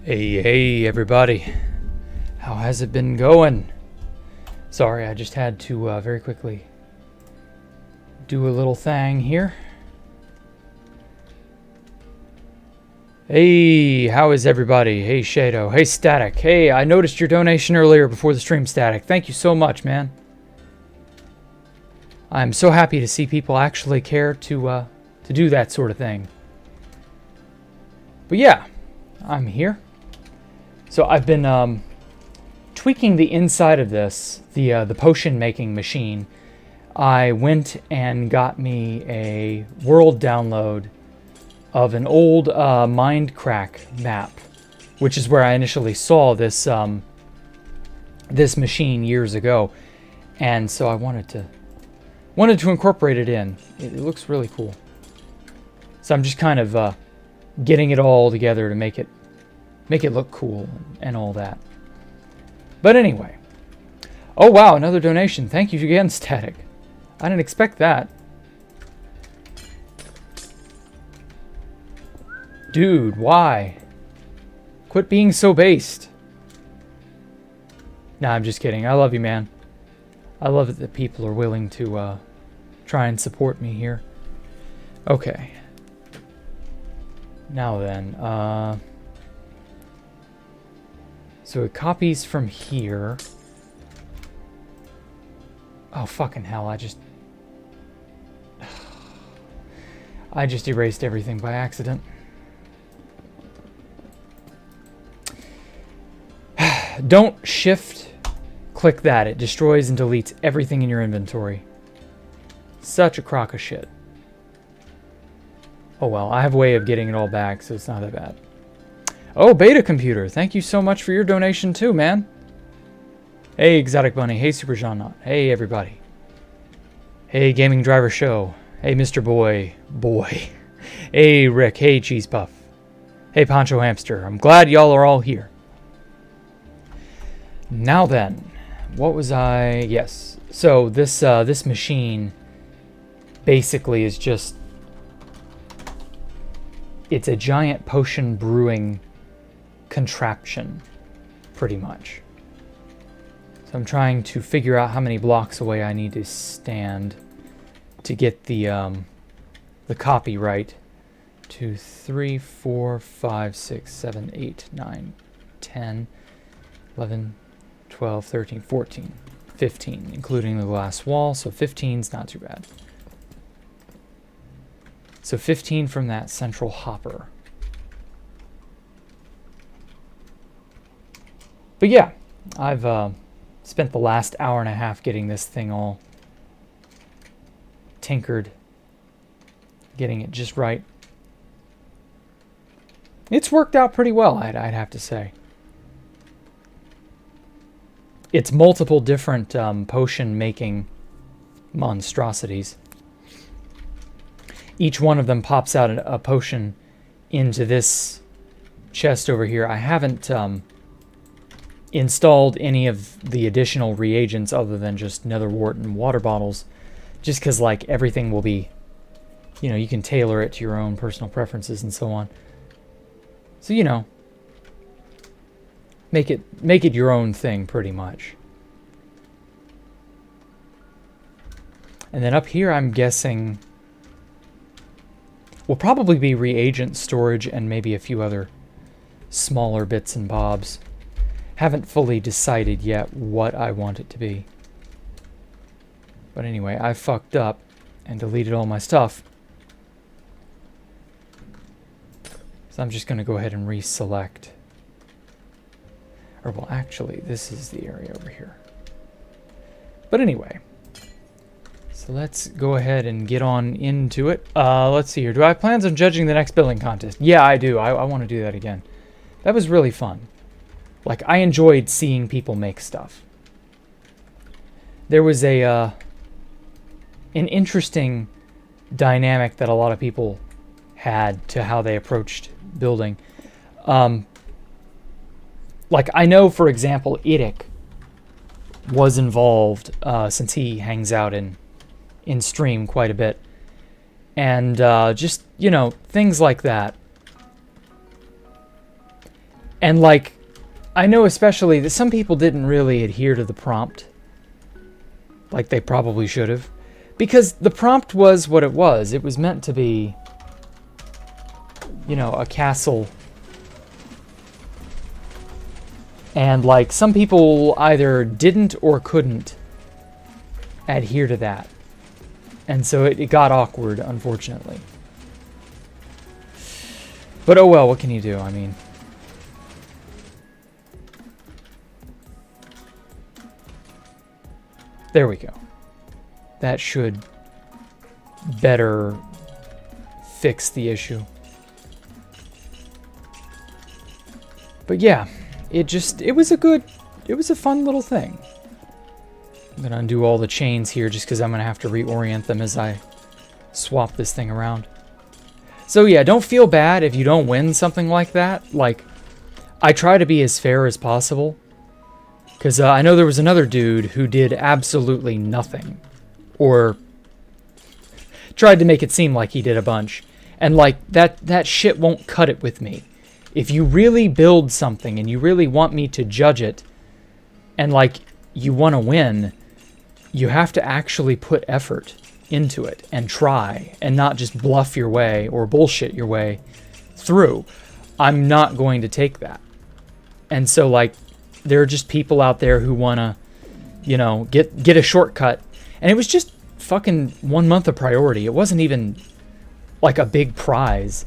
Hey everybody, how has it been going? Sorry, I just had to very quickly do a little thing here. Hey, how is everybody? Hey Shado, hey Static, hey, I noticed your donation earlier before the stream, Static. Thank you so much, man. I'm so happy to see people actually care to do that sort of thing. But yeah, I'm here. So I've been tweaking the inside of this, the potion making machine. I went and got me a world download of an old Mindcrack map, which is where I initially saw this this machine years ago, and so I wanted to incorporate it in. It looks really cool. So I'm just kind of getting it all together to make it look cool and all that. But anyway. Oh wow, another donation. Thank you again, Static. I didn't expect that. Dude, why? Quit being so based. Nah, I'm just kidding. I love you, man. I love it that people are willing to try and support me here. Okay. Now then, so it copies from here. Oh, fucking hell, I just erased everything by accident. Don't shift-click that. It destroys and deletes everything in your inventory. Such a crock of shit. Oh well, I have a way of getting it all back, so it's not that bad. Oh, Beta Computer, thank you so much for your donation too, man. Hey, Exotic Bunny. Hey, Super Jean. Hey, everybody. Hey, Gaming Driver Show. Hey, Mr. Boy. Hey, Rick. Hey, Cheese Puff. Hey, Poncho Hamster. I'm glad y'all are all here. Now then, what was I... Yes. So, this machine basically is just... It's a giant potion brewing contraption, pretty much. So I'm trying to figure out how many blocks away I need to stand to get the copyright. 2, 3, 4, 5, 6, 7, 8, 9, 10, 11, 12, 13, 14, 15, including the glass wall. So 15's not too bad. So 15 from that central hopper. But yeah, I've spent the last hour and a half getting this thing all tinkered, getting it just right. It's worked out pretty well, I'd have to say. It's multiple different potion making monstrosities. Each one of them pops out a potion into this chest over here. I haven't installed any of the additional reagents other than just nether wart and water bottles, just because like everything will be, you know, you can tailor it to your own personal preferences and so on. So, you know, make it your own thing pretty much. And then up here I'm guessing will probably be reagent storage and maybe a few other smaller bits and bobs. Haven't fully decided yet what I want it to be. But anyway, I fucked up and deleted all my stuff. So I'm just going to go ahead and reselect. Or well, actually, this is the area over here. But anyway. So let's go ahead and get on into it. Let's see here. Do I have plans on judging the next building contest? Yeah, I do. I want to do that again. That was really fun. Like, I enjoyed seeing people make stuff. There was an interesting dynamic that a lot of people had to how they approached building. Like, I know, for example, Idik was involved since he hangs out in stream quite a bit. And just, you know, things like that. And like, I know especially that some people didn't really adhere to the prompt like they probably should have, because the prompt was what it was. It was meant to be, you know, a castle. And like, some people either didn't or couldn't adhere to that. And so it got awkward, unfortunately. But oh well, what can you do? I mean, there we go. That should better fix the issue. But yeah, it was a fun little thing. I'm gonna undo all the chains here just because I'm gonna have to reorient them as I swap this thing around. So yeah, don't feel bad if you don't win something like that. Like, I try to be as fair as possible. Because I know there was another dude who did absolutely nothing. Or tried to make it seem like he did a bunch. And like, that shit won't cut it with me. If you really build something and you really want me to judge it, and like, you want to win, you have to actually put effort into it and try, and not just bluff your way or bullshit your way through. I'm not going to take that. And so like, there are just people out there who want to, you know, get a shortcut. And it was just fucking 1 month of priority. It wasn't even like a big prize.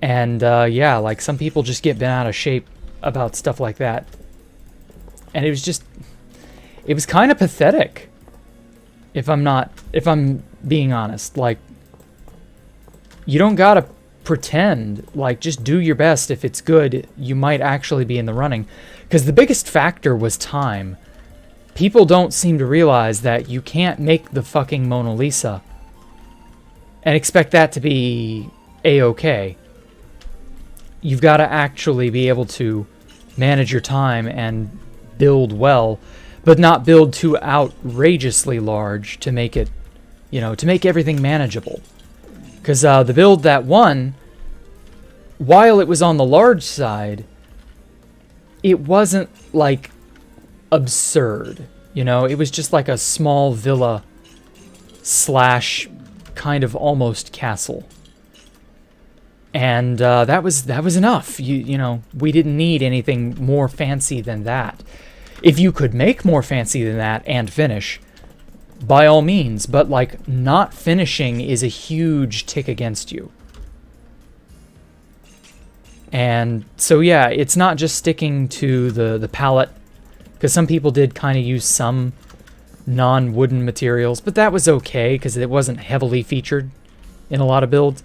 And yeah, like, some people just get bent out of shape about stuff like that. And it was kind of pathetic. If I'm being honest. Like, you don't gotta pretend. Like, just do your best. If it's good, you might actually be in the running. Because the biggest factor was time. People don't seem to realize that you can't make the fucking Mona Lisa and expect that to be a-okay. You've got to actually be able to manage your time and build well, but not build too outrageously large to make it, you know, to make everything manageable. Because the build that won, while it was on the large side, it wasn't like absurd, you know. It was just like a small villa slash kind of almost castle, and that was enough. You know, we didn't need anything more fancy than that. If you could make more fancy than that and finish, by all means, but like, not finishing is a huge tick against you. And so yeah, it's not just sticking to the palette, because some people did kind of use some non-wooden materials, but that was okay because it wasn't heavily featured in a lot of builds.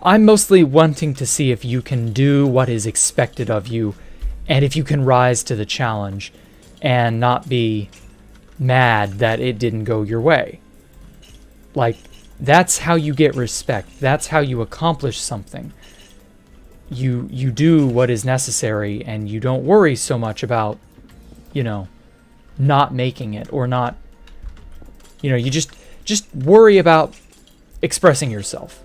I'm mostly wanting to see if you can do what is expected of you, and if you can rise to the challenge and not be mad that it didn't go your way. Like, that's how you get respect. That's how you accomplish something. You do what is necessary, and you don't worry so much about, you know, not making it, or not, you know, you just worry about expressing yourself.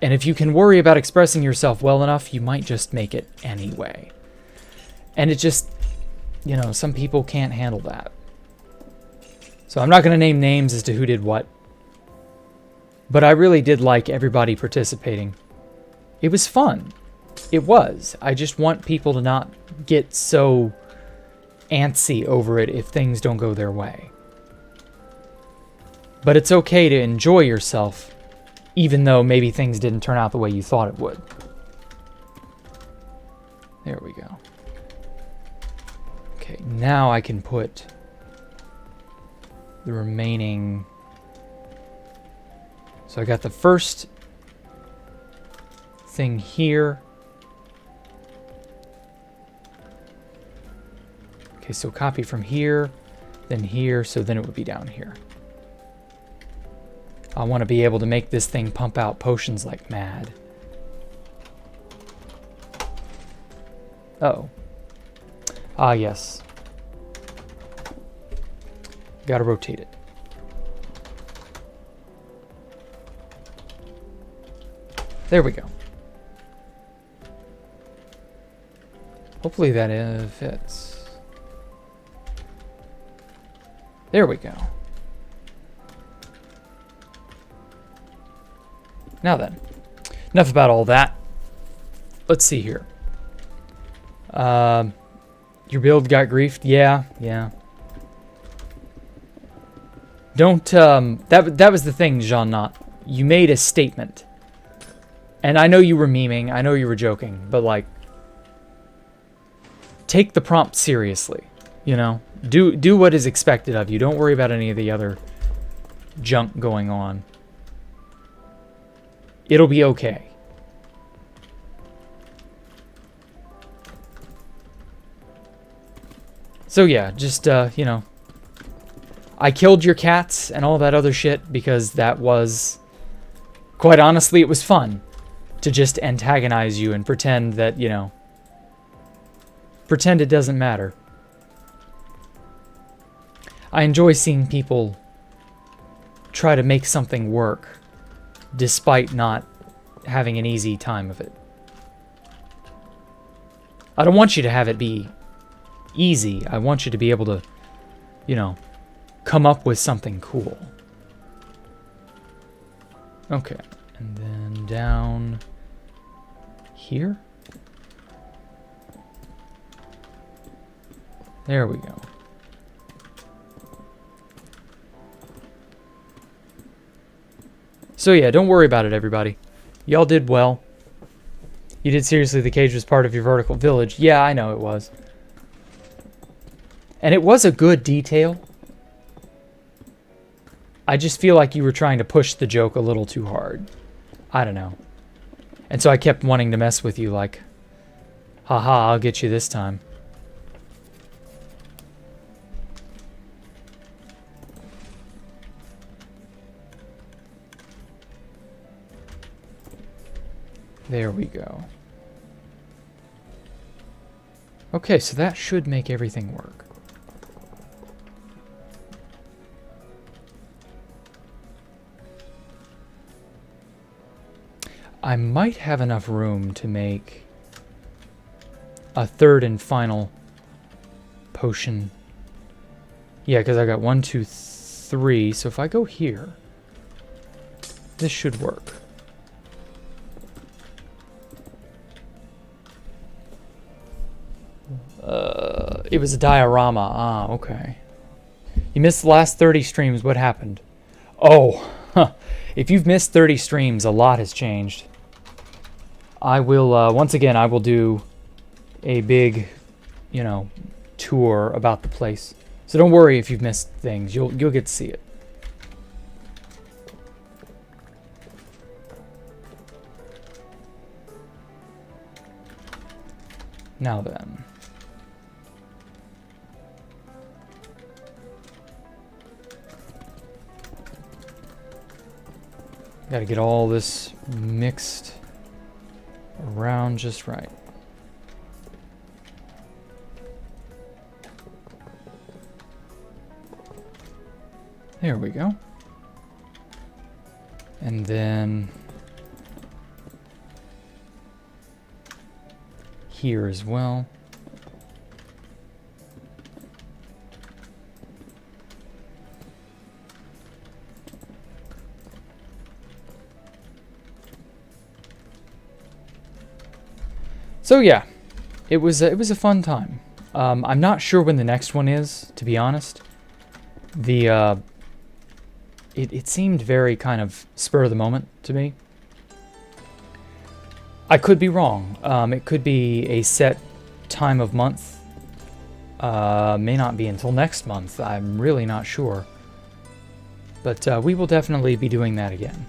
And if you can worry about expressing yourself well enough, you might just make it anyway. And it just, you know, some people can't handle that. So I'm not going to name names as to who did what, but I really did like everybody participating. It was fun. It was. I just want people to not get so antsy over it if things don't go their way. But it's okay to enjoy yourself, even though maybe things didn't turn out the way you thought it would. There we go. Okay, now I can put the remaining... So I got the first thing here. Okay, so copy from here, then here, so then it would be down here. I want to be able to make this thing pump out potions like mad. Uh-oh. Ah, yes. Gotta rotate it. There we go. Hopefully that fits. There we go. Now then, enough about all that. Let's see here. Your build got griefed? Yeah. Don't, that was the thing, Jean Knot. You made a statement. And I know you were memeing, I know you were joking, but like, take the prompt seriously, you know? Do what is expected of you. Don't worry about any of the other junk going on. It'll be okay. So yeah, just, you know, I killed your cats and all that other shit because that was, quite honestly, it was fun to just antagonize you and pretend that, you know, pretend it doesn't matter. I enjoy seeing people try to make something work despite not having an easy time of it. I don't want you to have it be easy. I want you to be able to, you know, come up with something cool. Okay, and then down here. There we go. So yeah, don't worry about it, everybody. Y'all did well. You did seriously, the cage was part of your vertical village. Yeah, I know it was. And it was a good detail. I just feel like you were trying to push the joke a little too hard. I don't know. And so I kept wanting to mess with you like, haha, I'll get you this time. There we go. Okay, so that should make everything work. I might have enough room to make a third and final potion. Yeah, because I got 1, 2, 3. So if I go here, this should work. It was a diorama. Ah, okay. You missed the last 30 streams. What happened? Oh, huh. If you've missed 30 streams, a lot has changed. I will, once again, I will do a big, you know, tour about the place. So don't worry if you've missed things. You'll get to see it. Now then. Got to get all this mixed around just right. There we go. And then here as well. So yeah, it was a fun time. I'm not sure when the next one is, to be honest. The it seemed very kind of spur of the moment to me. I could be wrong. It could be a set time of month. May not be until next month. I'm really not sure. But we will definitely be doing that again.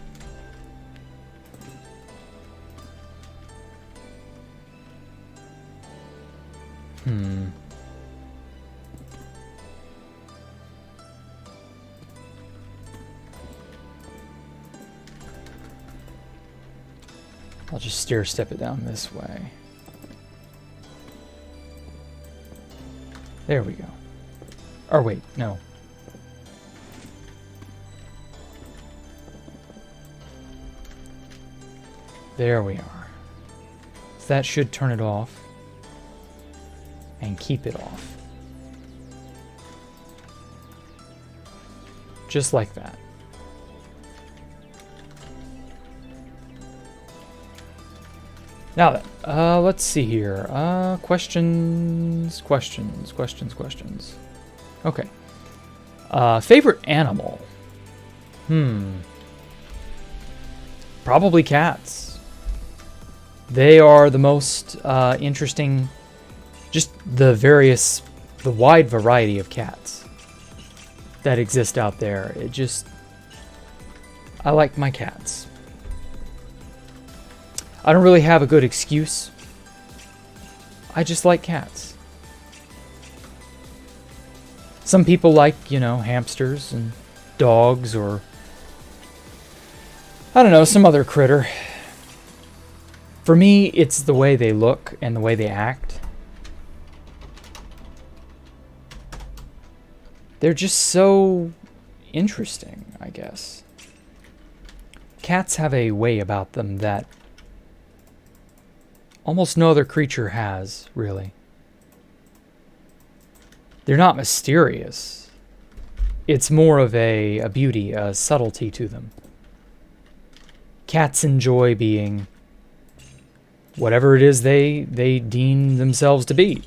I'll just stair step it down this way. There we go. Or wait, no. There we are. So that should turn it off. and keep it off. Just like that. Now then, let's see here. Questions. Okay. Favorite animal? Probably cats. They are the most interesting, just the wide variety of cats that exist out there. I like my cats. I don't really have a good excuse. I just like cats. Some people like, hamsters and dogs or, I don't know, some other critter. For me, it's the way they look and the way they act. They're just so interesting, I guess. Cats have a way about them that almost no other creature has, really. They're not mysterious. It's more of a beauty, a subtlety to them. Cats enjoy being whatever it is they deem themselves to be.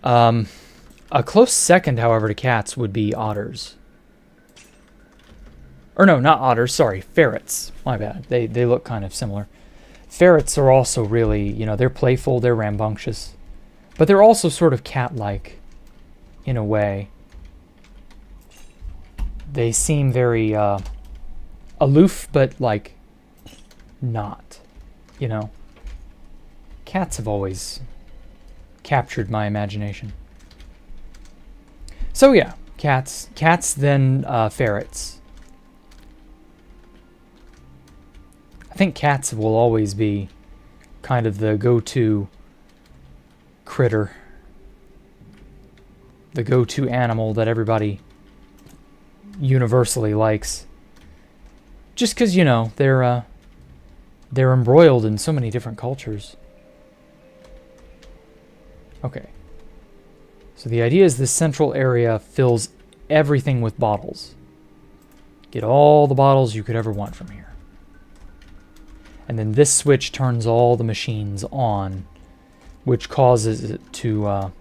A close second, however, to cats would be otters. Or no, not otters, sorry, ferrets. My bad. They look kind of similar. Ferrets are also really, they're playful, they're rambunctious. But they're also sort of cat-like, in a way. They seem very aloof, but, not, Cats have always captured my imagination. So yeah, cats, then ferrets. I think cats will always be kind of the go-to critter, the go-to animal that everybody universally likes. Just because, they're embroiled in so many different cultures. Okay. So the idea is this central area fills everything with bottles. Get all the bottles you could ever want from here. And then this switch turns all the machines on, which causes it to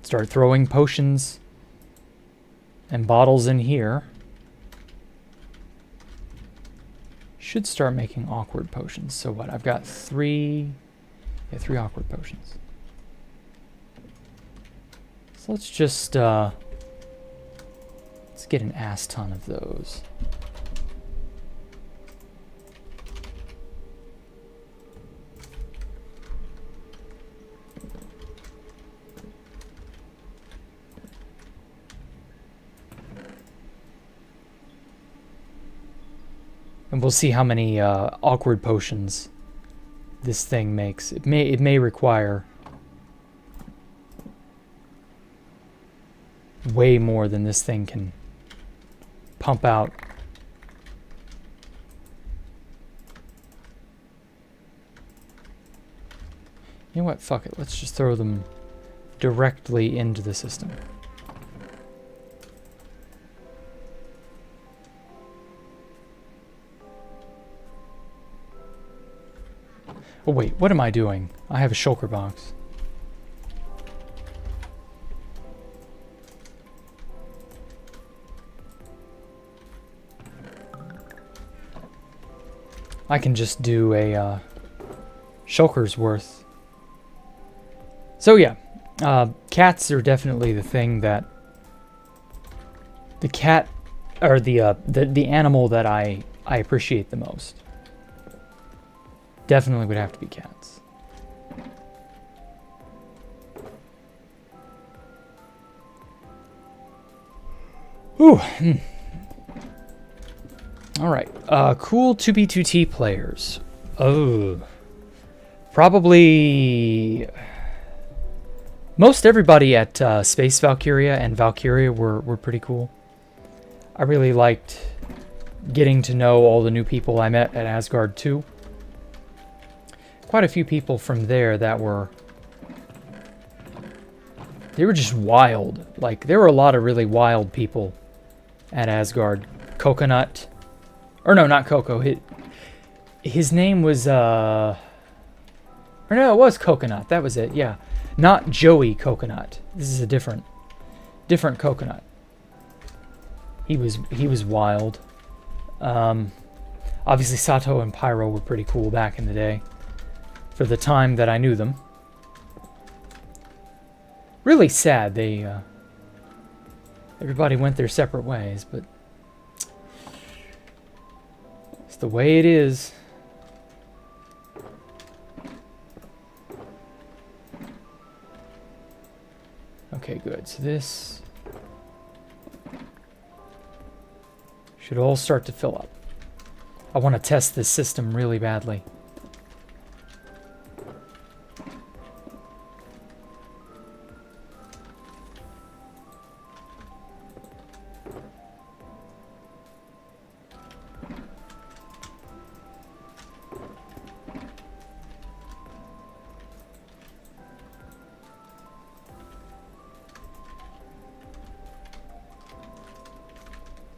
start throwing potions and bottles in here. Should start making awkward potions. So what? I've got three awkward potions. So let's just let's get an ass ton of those. And we'll see how many awkward potions this thing makes. It may require way more than this thing can pump out. You know what? Fuck it. Let's just throw them directly into the system. Oh wait, what am I doing? I have a shulker box. I can just do a shulker's worth. So yeah, cats are definitely the thing that the cat or the animal that I appreciate the most. Definitely would have to be cats. Ooh. All right. Cool 2B2T players. Oh. Probably most everybody at Space Valkyria and Valkyria were pretty cool. I really liked getting to know all the new people I met at Asgard 2. Quite a few people from there that were They were just wild. Like, there were a lot of really wild people at Asgard. Coconut. Or no, not Coco. His name was, or no, it was Coconut. That was it, yeah. Not Joey Coconut. This is a different Coconut. He was wild. Obviously, Sato and Pyro were pretty cool back in the day. For the time that I knew them. Really sad. Everybody went their separate ways, but it's the way it is. Okay, good. So this should all start to fill up. I want to test this system really badly.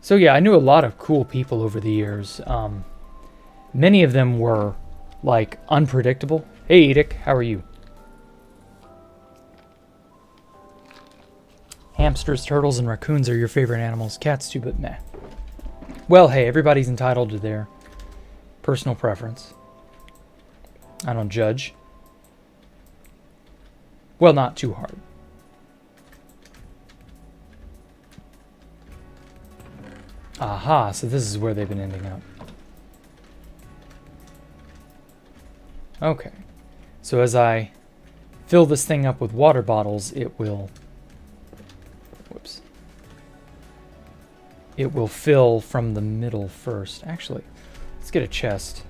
So yeah, I knew a lot of cool people over the years. Many of them were, like, unpredictable. Hey, Edic, how are you? Hamsters, turtles, and raccoons are your favorite animals. Cats too, but meh. Well, hey, everybody's entitled to their personal preference. I don't judge. Well, not too hard. Aha, so this is where they've been ending up. Okay. So as I fill this thing up with water bottles, it will... Whoops. It will fill from the middle first. Actually, let's get a chest.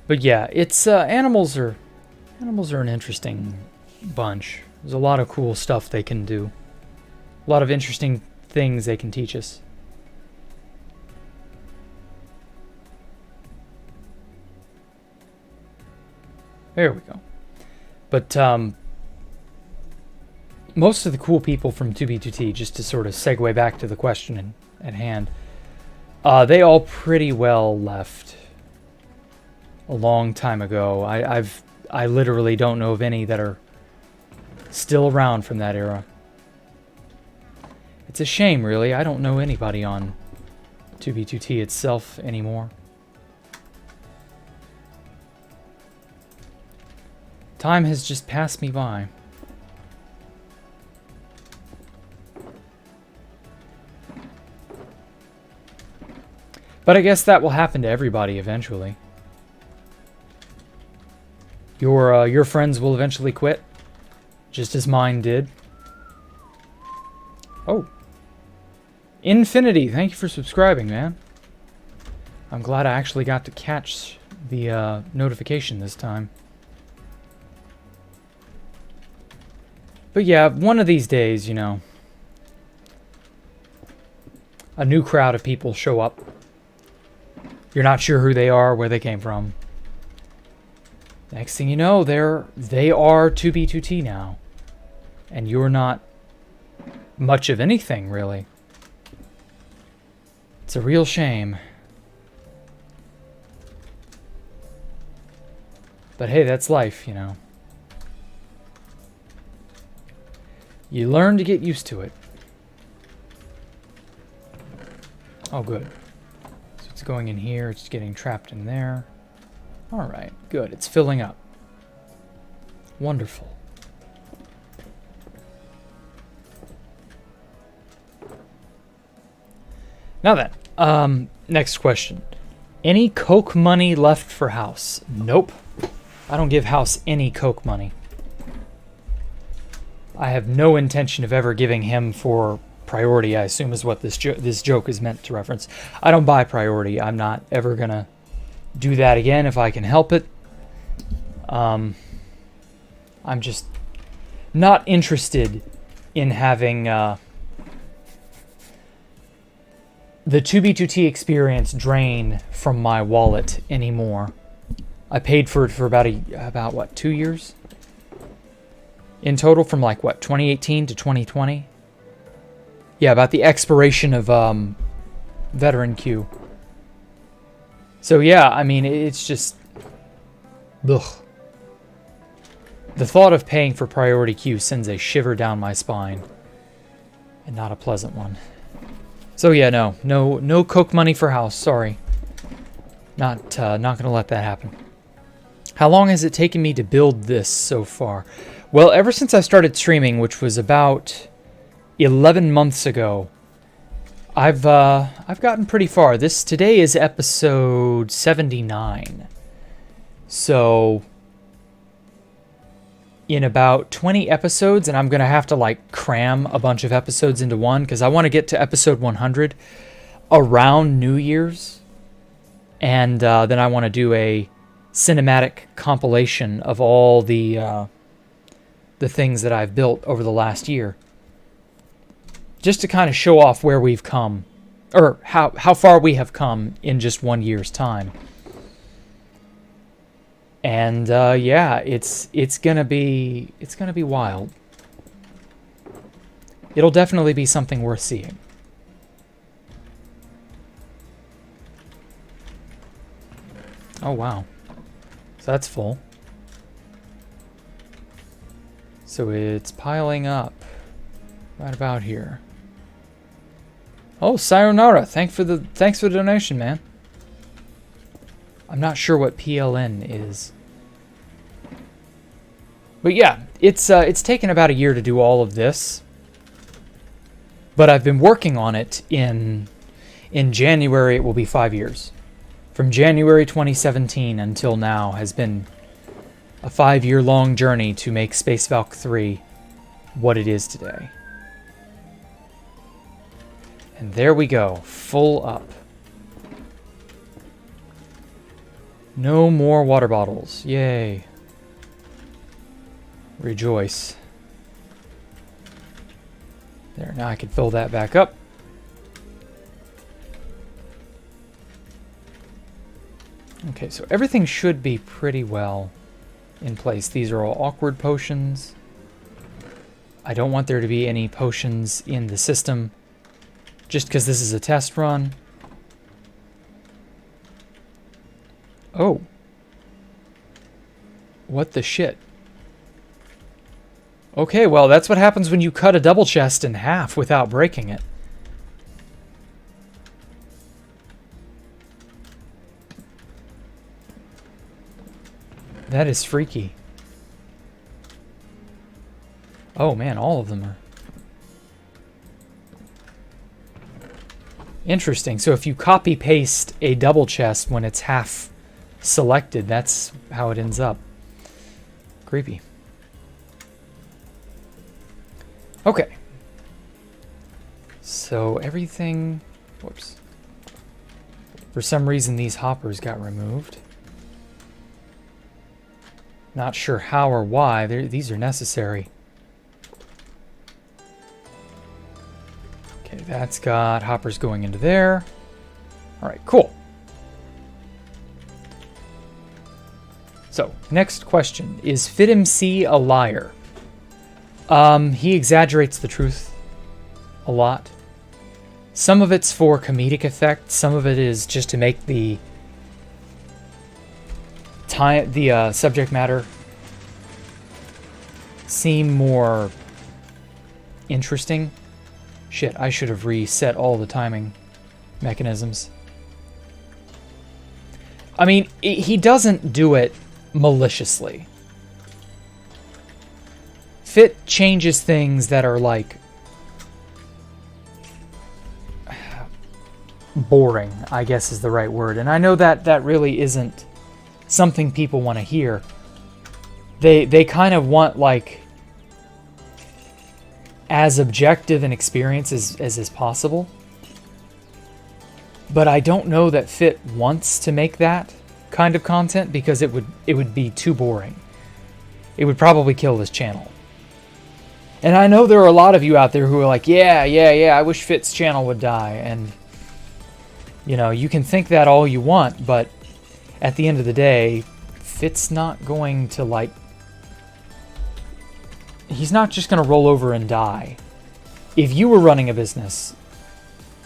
But yeah, it's animals are an interesting bunch. There's a lot of cool stuff they can do. A lot of interesting things they can teach us. There we go. But most of the cool people from 2B2T, just to sort of segue back to the question at hand, they all pretty well left a long time ago. I literally don't know of any that are still around from that era. It's a shame, really. I don't know anybody on 2B2T itself anymore. Time has just passed me by. But I guess that will happen to everybody eventually. Your friends will eventually quit, just as mine did. Oh. Infinity, thank you for subscribing, man. I'm glad I actually got to catch the notification this time. But yeah, one of these days, you know, a new crowd of people show up. You're not sure who they are, where they came from. Next thing you know, they are 2B2T now. And you're not much of anything, really. It's a real shame. But hey, that's life, you know. You learn to get used to it. Oh, good. So it's going in here, it's getting trapped in there. Alright, good. It's filling up. Wonderful. Now then, next question. Any Coke money left for House? Nope. I don't give House any Coke money. I have no intention of ever giving him for priority, I assume, is what this joke is meant to reference. I don't buy priority. I'm not ever going to do that again if I can help it. I'm just not interested in having the 2B2T experience drain from my wallet anymore. I paid for it for about what, 2 years? In total, from like what, 2018 to 2020? Yeah, about the expiration of Veteran Q. So yeah, I mean, it's just... ugh. The thought of paying for priority queue sends a shiver down my spine. And not a pleasant one. So yeah, no Coke money for house, sorry. Not gonna let that happen. How long has it taken me to build this so far? Well, ever since I started streaming, which was about 11 months ago, I've gotten pretty far. Today is episode 79. So in about 20 episodes, and I'm going to have to like cram a bunch of episodes into one because I want to get to episode 100 around New Year's. And then I want to do a cinematic compilation of all the things that I've built over the last year. Just to kind of show off where we've come, or how far we have come in just 1 year's time. And yeah, it's gonna be wild. It'll definitely be something worth seeing. Oh wow, so that's full. So it's piling up right about here. Oh, sayonara! Thanks for the donation, man. I'm not sure what PLN is. But yeah, it's taken about a year to do all of this. But I've been working on it in January. It will be 5 years. From January 2017 until now has been a 5-year-long journey to make Space Valk 3 what it is today. And there we go, full up. No more water bottles. Yay. Rejoice. There, now I can fill that back up. Okay, so everything should be pretty well in place. These are all awkward potions. I don't want there to be any potions in the system just because this is a test run. Oh. What the shit? Okay, well, that's what happens when you cut a double chest in half without breaking it. That is freaky. Oh man, all of them are. Interesting. So if you copy paste a double chest when it's half selected, that's how it ends up. Creepy. Okay. So everything... Whoops. For some reason these hoppers got removed. Not sure how or why. These are necessary. Okay, that's got hoppers going into there. Alright, cool. So, next question. Is FitMC a liar? He exaggerates the truth a lot. Some of it's for comedic effect. Some of it is just to make the subject matter seem more interesting. Shit, I should have reset all the timing mechanisms. I mean, he doesn't do it maliciously. Fit changes things that are like boring, I guess is the right word. And I know that that really isn't something people want to hear. They kind of want like as objective an experience as is possible. But I don't know that Fit wants to make that kind of content because it would be too boring. It would probably kill this channel. And I know there are a lot of you out there who are like, yeah, I wish Fit's channel would die. And, you know, you can think that all you want, but at the end of the day, Fit's not going to, like... He's not just going to roll over and die. If you were running a business,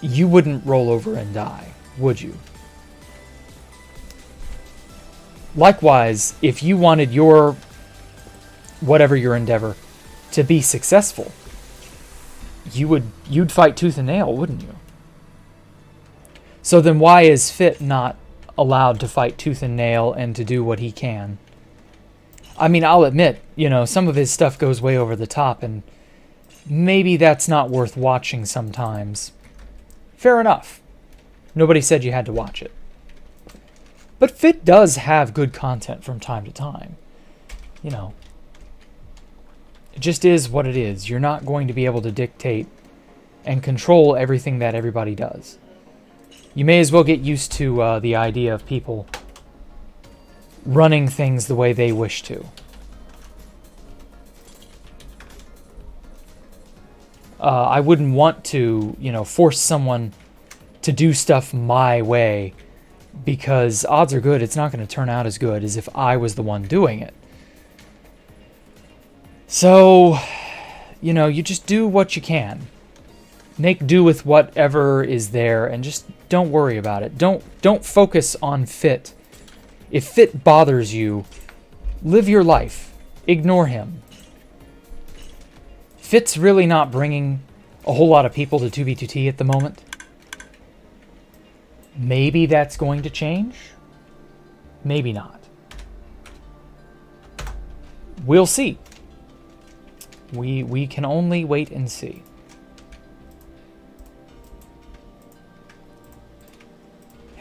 you wouldn't roll over and die, would you? Likewise, if you wanted your... whatever your endeavor to be successful, you'd fight tooth and nail, wouldn't you? So then why is Fit not allowed to fight tooth and nail and to do what he can? I mean, I'll admit, you know, some of his stuff goes way over the top, and maybe that's not worth watching sometimes. Fair enough. Nobody said you had to watch it. But Fit does have good content from time to time. You know, it just is what it is. You're not going to be able to dictate and control everything that everybody does. You may as well get used to the idea of people running things the way they wish to. I wouldn't want to, you know, force someone to do stuff my way, because odds are good it's not going to turn out as good as if I was the one doing it. So, you know, you just do what you can. Make do with whatever is there and just don't worry about it. Don't focus on Fit. If Fit bothers you, live your life. Ignore him. Fit's really not bringing a whole lot of people to 2B2T at the moment. Maybe that's going to change. Maybe not. We'll see. We can only wait and see.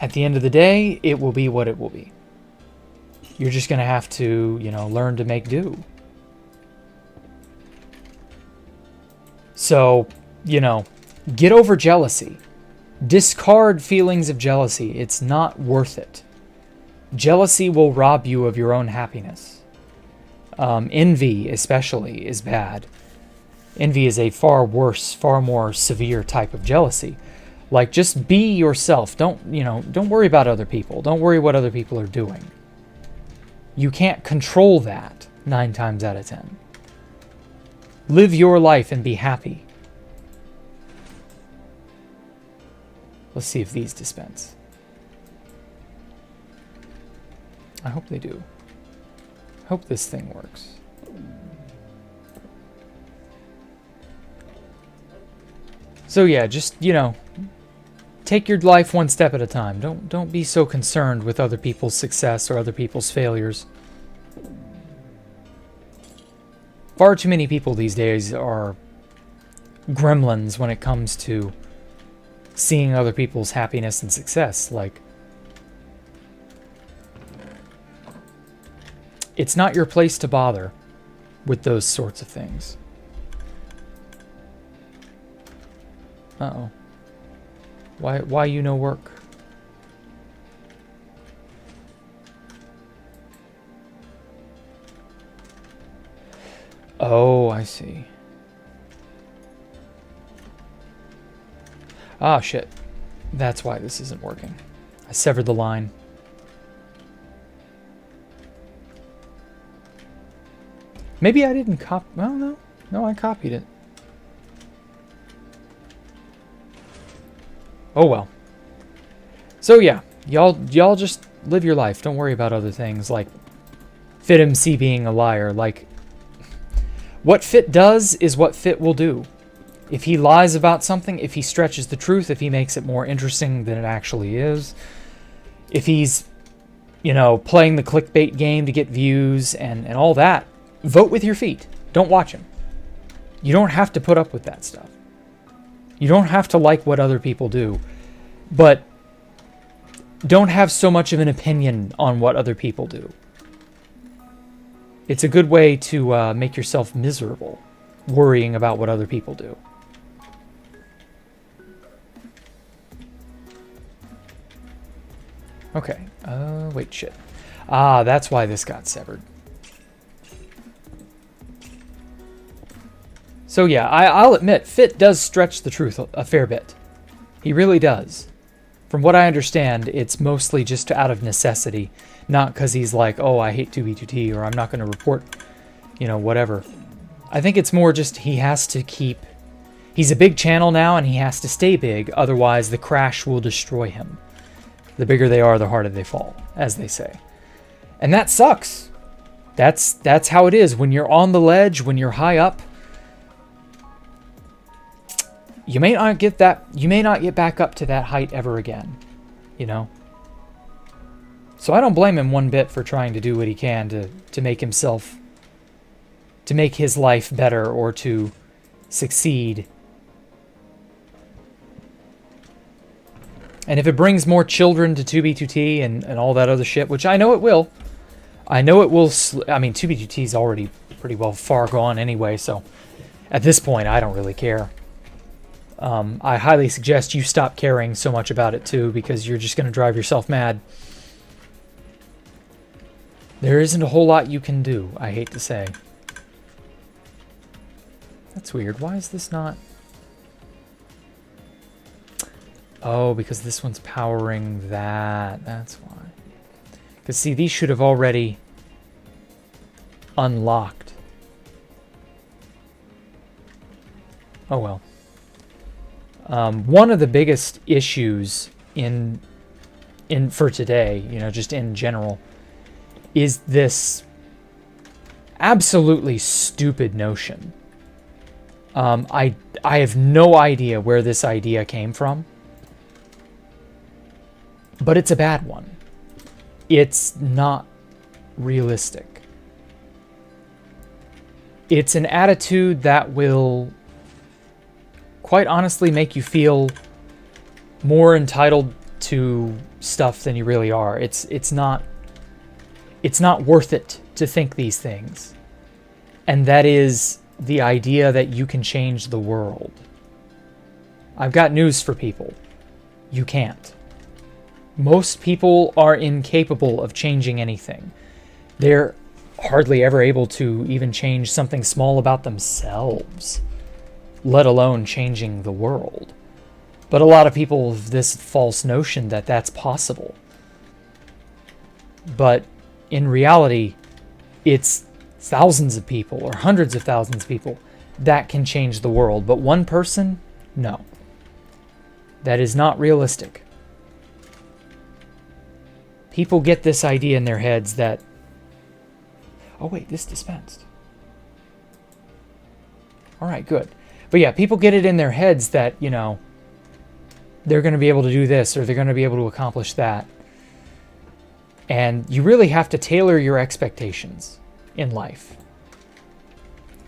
At the end of the day, it will be what it will be. You're just going to have to, you know, learn to make do. So, you know, get over jealousy. Discard feelings of jealousy. It's not worth it. Jealousy will rob you of your own happiness. Envy, especially, is bad. Envy is a far worse, far more severe type of jealousy. Like, just be yourself. Don't worry about other people. Don't worry what other people are doing. You can't control that 9 times out of 10. Live your life and be happy. Let's see if these dispense. I hope they do. Hope this thing works. So yeah, just, you know, take your life one step at a time. Don't be so concerned with other people's success or other people's failures. Far too many people these days are gremlins when it comes to seeing other people's happiness and success. Like, it's not your place to bother with those sorts of things. Uh-oh. Why you no work? Oh, I see. Ah, shit. That's why this isn't working. I severed the line. Maybe I didn't copy... Well, no. No, I copied it. Oh, well. So, yeah. Y'all just live your life. Don't worry about other things, like Fit MC being a liar. Like, what Fit does is what Fit will do. If he lies about something, if he stretches the truth, if he makes it more interesting than it actually is, if he's, you know, playing the clickbait game to get views and all that, vote with your feet. Don't watch him. You don't have to put up with that stuff. You don't have to like what other people do, but don't have so much of an opinion on what other people do. It's a good way to make yourself miserable. worrying about what other people do. Okay. Wait, shit. Ah, that's why this got severed. So yeah, I'll admit, Fit does stretch the truth a fair bit. He really does. From what I understand, it's mostly just out of necessity, not because he's like, oh, I hate 2B2T, or I'm not going to report, you know, whatever. I think it's more just he has to keep... He's a big channel now, and he has to stay big, otherwise the crash will destroy him. The bigger they are, the harder they fall, as they say. And that sucks. That's how it is. When you're on the ledge, when you're high up, you may not get back up to that height ever again, you know? So I don't blame him one bit for trying to do what he can to make himself, to make his life better or to succeed. And if it brings more children to 2B2T and all that other shit, which I know it will. I know it will. I mean, 2B2T is already pretty well far gone anyway, so at this point, I don't really care. I highly suggest you stop caring so much about it too, because you're just going to drive yourself mad. There isn't a whole lot you can do, I hate to say. That's weird. Why is this not... Oh, because this one's powering that. That's why. Because, see, these should have already unlocked. Oh, well. One of the biggest issues for today, you know, just in general, is this absolutely stupid notion. I have no idea where this idea came from, but it's a bad one. It's not realistic. It's an attitude that will, quite honestly, make you feel more entitled to stuff than you really are. It's not worth it to think these things. And that is the idea that you can change the world. I've got news for people. You can't. Most people are incapable of changing anything. They're hardly ever able to even change something small about themselves, let alone changing the world. But a lot of people have this false notion that that's possible. But in reality, it's thousands of people or hundreds of thousands of people that can change the world. But one person, no. That is not realistic. People get this idea in their heads that, oh wait, this dispensed. All right, good. But yeah, people get it in their heads that, you know, they're going to be able to do this or they're going to be able to accomplish that. And you really have to tailor your expectations in life.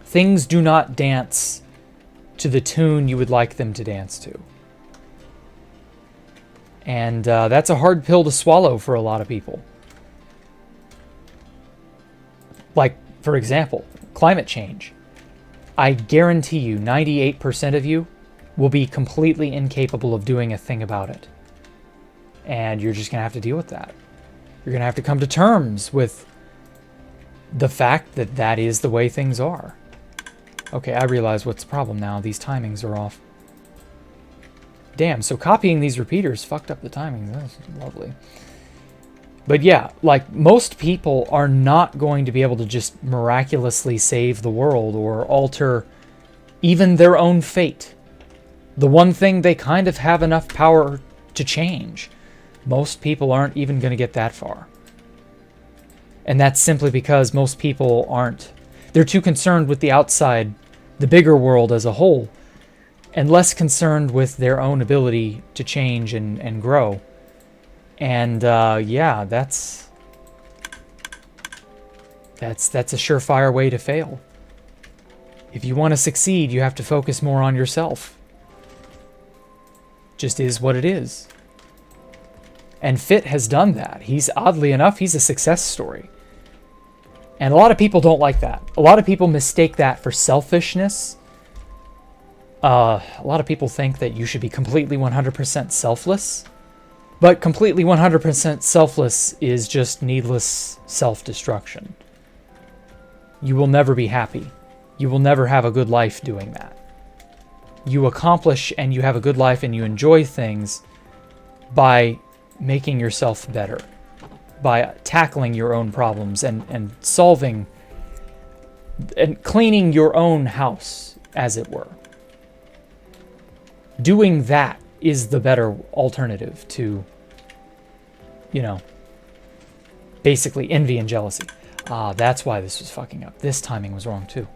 Things do not dance to the tune you would like them to dance to. And that's a hard pill to swallow for a lot of people. Like, for example, climate change. I guarantee you 98% of you will be completely incapable of doing a thing about it. And you're just going to have to deal with that. You're going to have to come to terms with the fact that that is the way things are. Okay, I realize what's the problem now. These timings are off. Damn, so copying these repeaters fucked up the timings. That's lovely. But yeah, like, most people are not going to be able to just miraculously save the world or alter even their own fate. The one thing they kind of have enough power to change. Most people aren't even going to get that far. And that's simply because most people aren't... They're too concerned with the outside, the bigger world as a whole, and less concerned with their own ability to change and grow. And yeah, that's a surefire way to fail. If you want to succeed, you have to focus more on yourself. Just is what it is. And Fit has done that. Oddly enough, he's a success story. And a lot of people don't like that. A lot of people mistake that for selfishness. A lot of people think that you should be completely 100% selfless. But completely 100% selfless is just needless self-destruction. You will never be happy. You will never have a good life doing that. You accomplish and you have a good life and you enjoy things by making yourself better, by tackling your own problems and solving and cleaning your own house, as it were. Doing that is the better alternative to, you know, basically envy and jealousy. That's why this was fucking up. This timing was wrong too.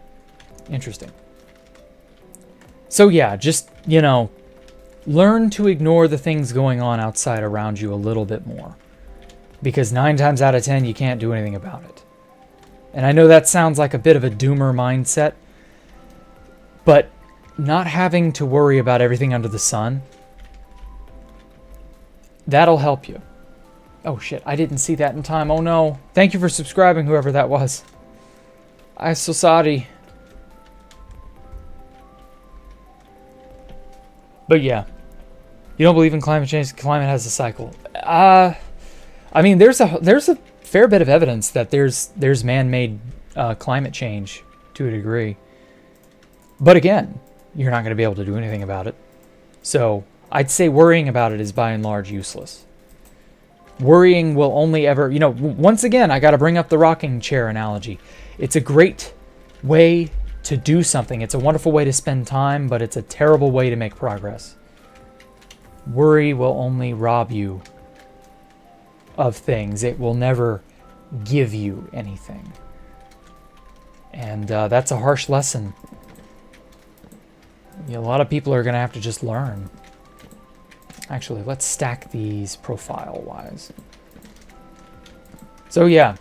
Interesting. So yeah, just, you know, learn to ignore the things going on outside around you a little bit more. Because 9 times out of 10, you can't do anything about it. And I know that sounds like a bit of a doomer mindset, but not having to worry about everything under the sun, that'll help you. Oh shit, I didn't see that in time. Oh no. Thank you for subscribing, whoever that was. I'm so sorry. But yeah. You don't believe in climate change? Climate has a cycle. I mean, there's a fair bit of evidence that there's man-made climate change to a degree. But again, you're not going to be able to do anything about it. So I'd say worrying about it is by and large useless. Worrying will only ever, you know, once again, I got to bring up the rocking chair analogy. It's a great way to do something. It's a wonderful way to spend time, but it's a terrible way to make progress. Worry will only rob you of things. It will never give you anything. And that's a harsh lesson. You know, a lot of people are going to have to just learn. Actually, let's stack these profile-wise. So yeah,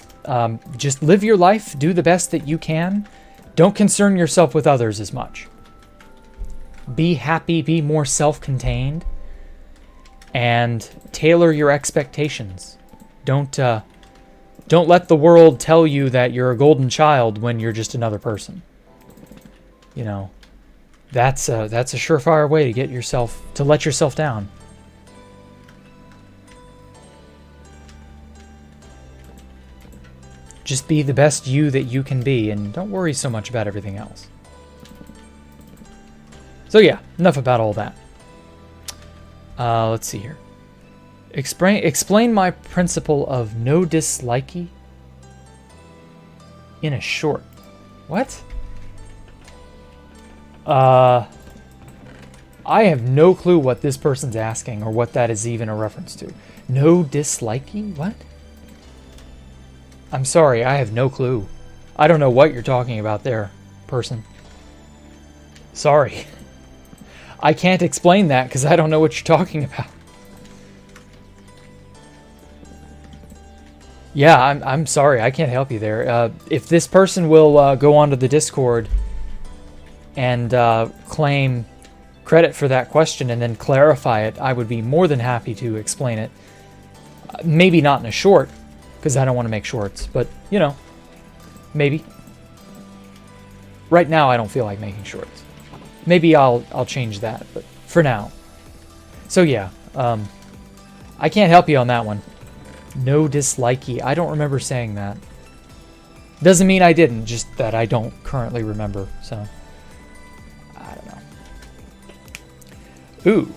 just live your life. Do the best that you can. Don't concern yourself with others as much. Be happy. Be more self-contained. And tailor your expectations. Don't let the world tell you that you're a golden child when you're just another person. You know, that's a surefire way to get yourself to let yourself down. Just be the best you that you can be, and don't worry so much about everything else. So yeah, enough about all that. Let's see here. Explain my principle of no dislikey in a short. What? I have no clue what this person's asking or what that is even a reference to. No dislikey? What? I'm sorry, I have no clue. I don't know what you're talking about there, person. Sorry. I can't explain that because I don't know what you're talking about. Yeah, I'm sorry. I can't help you there. If this person will go onto the Discord and claim credit for that question and then clarify it, I would be more than happy to explain it. Maybe not in a short, because I don't want to make shorts, but, you know, maybe. Right now, I don't feel like making shorts. Maybe I'll change that, but for now. So yeah, I can't help you on that one. No dislikey. I don't remember saying that. Doesn't mean I didn't, just that I don't currently remember, so. I don't know. Ooh.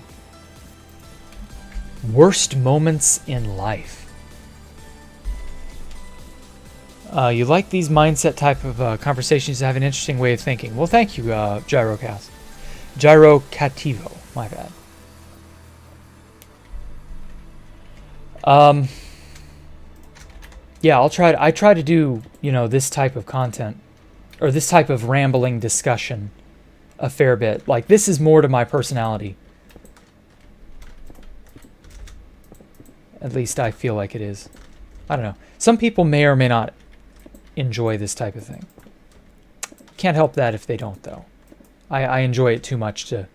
Worst moments in life. You like these mindset type of conversations to have an interesting way of thinking. Well, thank you, Gyrocast. Gyrocativo, my bad. Yeah, I try to do, you know, this type of content, or this type of rambling discussion a fair bit. Like, this is more to my personality. At least I feel like it is. I don't know. Some people may or may not enjoy this type of thing. Can't help that if they don't, though. I enjoy it too much to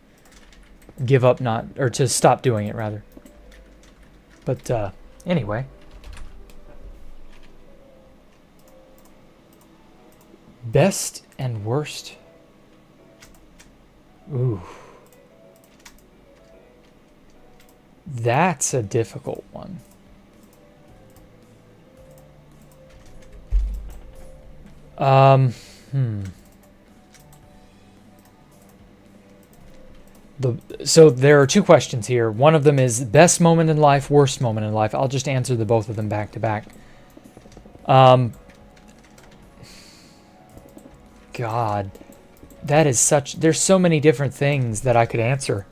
give up to stop doing it, rather. But, anyway. Best and worst? Ooh. That's a difficult one. So there are two questions here. One of them is best moment in life, worst moment in life. I'll just answer the both of them back to back. God, that is such... There's so many different things that I could answer.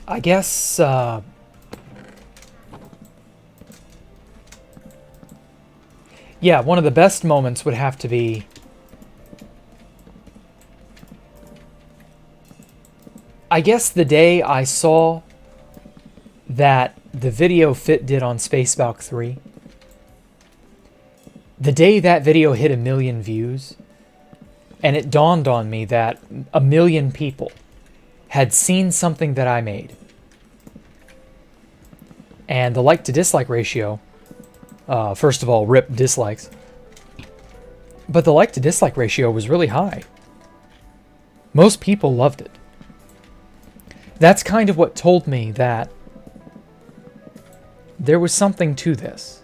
I guess... yeah, one of the best moments would have to be... I guess the day I saw that the video Fit did on Space Valk 3, the day that video hit 1 million views, and it dawned on me that 1 million people had seen something that I made. And the like to dislike ratio, first of all, rip dislikes, but the like to dislike ratio was really high. Most people loved it. That's kind of what told me that there was something to this.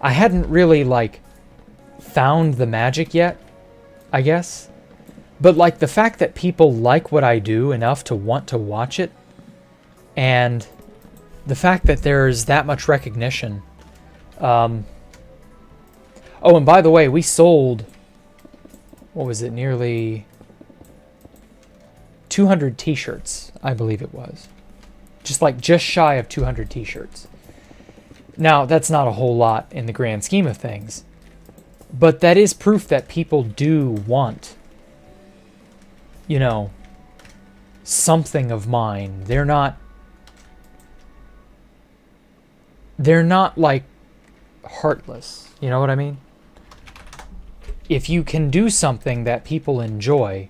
I hadn't really, like, found the magic yet, I guess. But, like, the fact that people like what I do enough to want to watch it, and the fact that there's that much recognition. Oh, and by the way, we sold, what was it, nearly 200 t-shirts, I believe it was. Just shy of 200 t-shirts. Now, that's not a whole lot in the grand scheme of things, but that is proof that people do want, you know, something of mine. They're not like heartless, you know what I mean? If you can do something that people enjoy,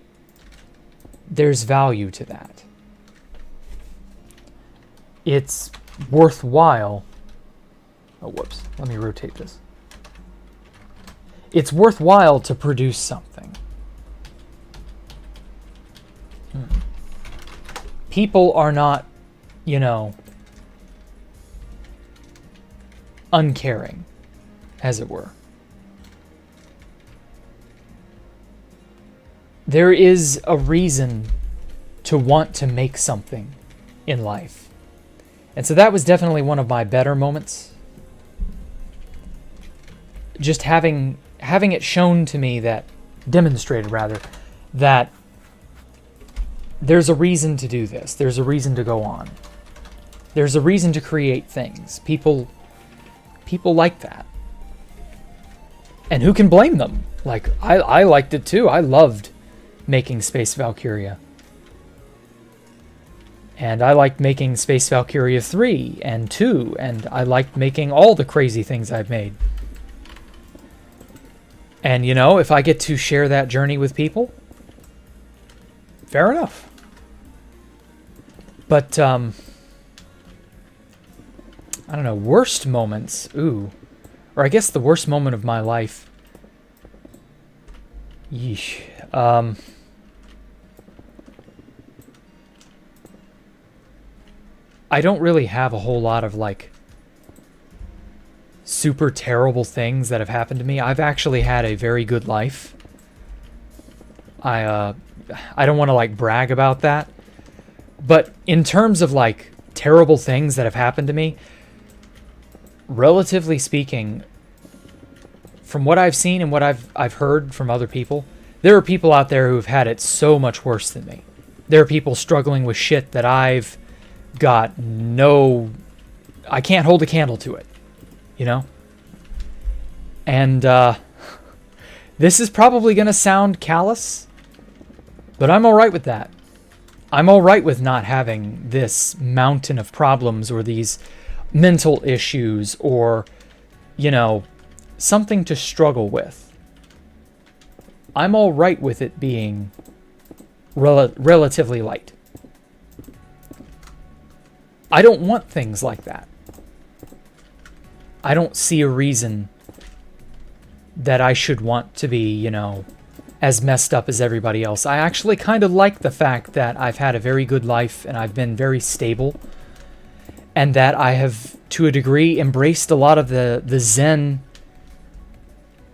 there's value to that. It's worthwhile. Oh, whoops. Let me rotate this. It's worthwhile to produce something. People are not, you know, uncaring, as it were. There is a reason to want to make something in life. And so that was definitely one of my better moments. Just having it shown to me, that demonstrated rather, that there's a reason to do this. There's a reason to go on. There's a reason to create things. People like that. And who can blame them? Like, I liked it too. I loved making Space Valkyria. And I liked making Space Valkyria 3 and 2, and I liked making all the crazy things I've made. And, you know, if I get to share that journey with people, fair enough. But, I don't know, worst moments, ooh. Or I guess the worst moment of my life. Yeesh. I don't really have a whole lot of, like, super terrible things that have happened to me. I've actually had a very good life. I don't want to, like, brag about that. But in terms of, like, terrible things that have happened to me, relatively speaking, from what I've seen and what I've heard from other people, there are people out there who've had it so much worse than me. There are people struggling with shit that I've got no... I can't hold a candle to it, you know? And this is probably going to sound callous, but I'm all right with that. I'm all right with not having this mountain of problems or these mental issues or, you know, something to struggle with. I'm all right with it being relatively light. I don't want things like that. I don't see a reason that I should want to be, you know, as messed up as everybody else. I actually kind of like the fact that I've had a very good life and I've been very stable, and that I have, to a degree, embraced a lot of the Zen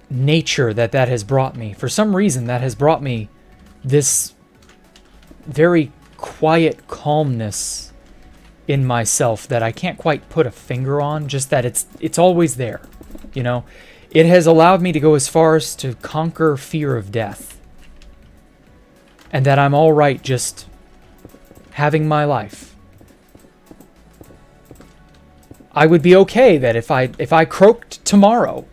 nature that has brought me. For some reason, that has brought me this very quiet calmness in myself that I can't quite put a finger on, just that it's always there, you know? It has allowed me to go as far as to conquer fear of death. And that I'm all right just having my life. I would be okay that if I croaked tomorrow,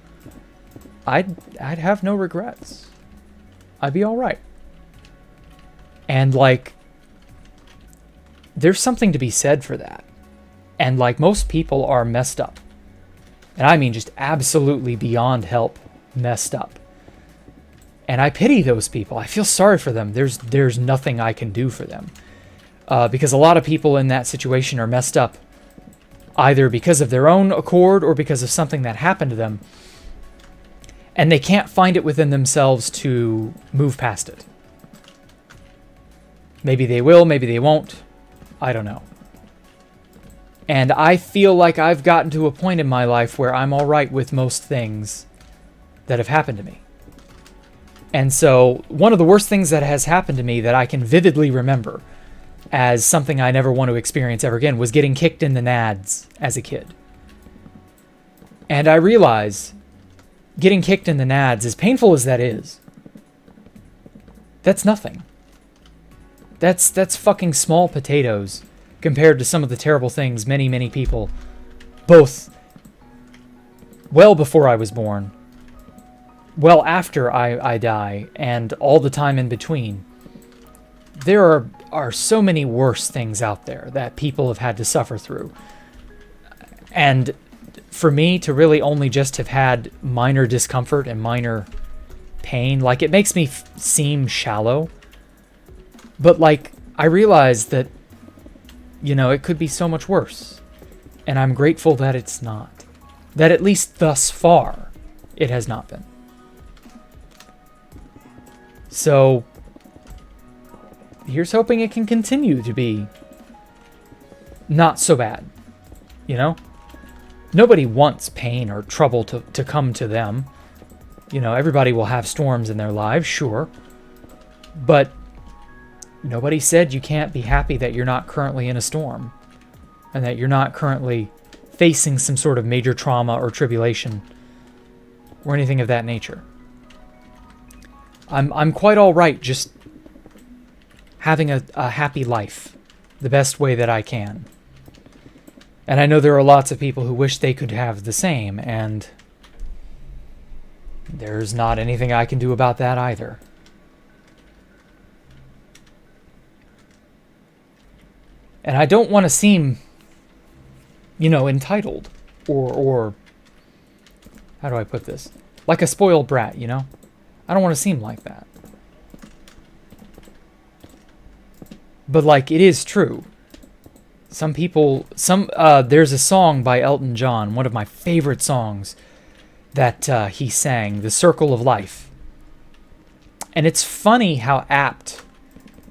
I'd have no regrets. I'd be all right. And like, there's something to be said for that. And like, most people are messed up. And I mean just absolutely beyond help messed up. And I pity those people. I feel sorry for them. There's nothing I can do for them. Because a lot of people in that situation are messed up either because of their own accord or because of something that happened to them. And they can't find it within themselves to move past it. Maybe they will, maybe they won't. I don't know. And I feel like I've gotten to a point in my life where I'm all right with most things that have happened to me. And so one of the worst things that has happened to me that I can vividly remember as something I never want to experience ever again was getting kicked in the nads as a kid. And I realize getting kicked in the nads, as painful as that is, that's nothing. That's fucking small potatoes compared to some of the terrible things many people, both well before I was born, well after I die, and all the time in between. There are so many worse things out there that people have had to suffer through. And for me to really only just have had minor discomfort and minor pain, like, it makes me seem shallow. But like, I realize that, you know, it could be so much worse. And I'm grateful that it's not. That at least thus far, it has not been. So, here's hoping it can continue to be not so bad. You know? Nobody wants pain or trouble to come to them. You know, everybody will have storms in their lives, sure. But nobody said you can't be happy that you're not currently in a storm. And that you're not currently facing some sort of major trauma or tribulation. Or anything of that nature. I'm quite all right just having a happy life the best way that I can. And I know there are lots of people who wish they could have the same, and there's not anything I can do about that either. And I don't want to seem, you know, entitled or how do I put this? Like a spoiled brat, you know? I don't want to seem like that. But like, it is true. Some people, there's a song by Elton John, one of my favorite songs that he sang, The Circle of Life. And it's funny how apt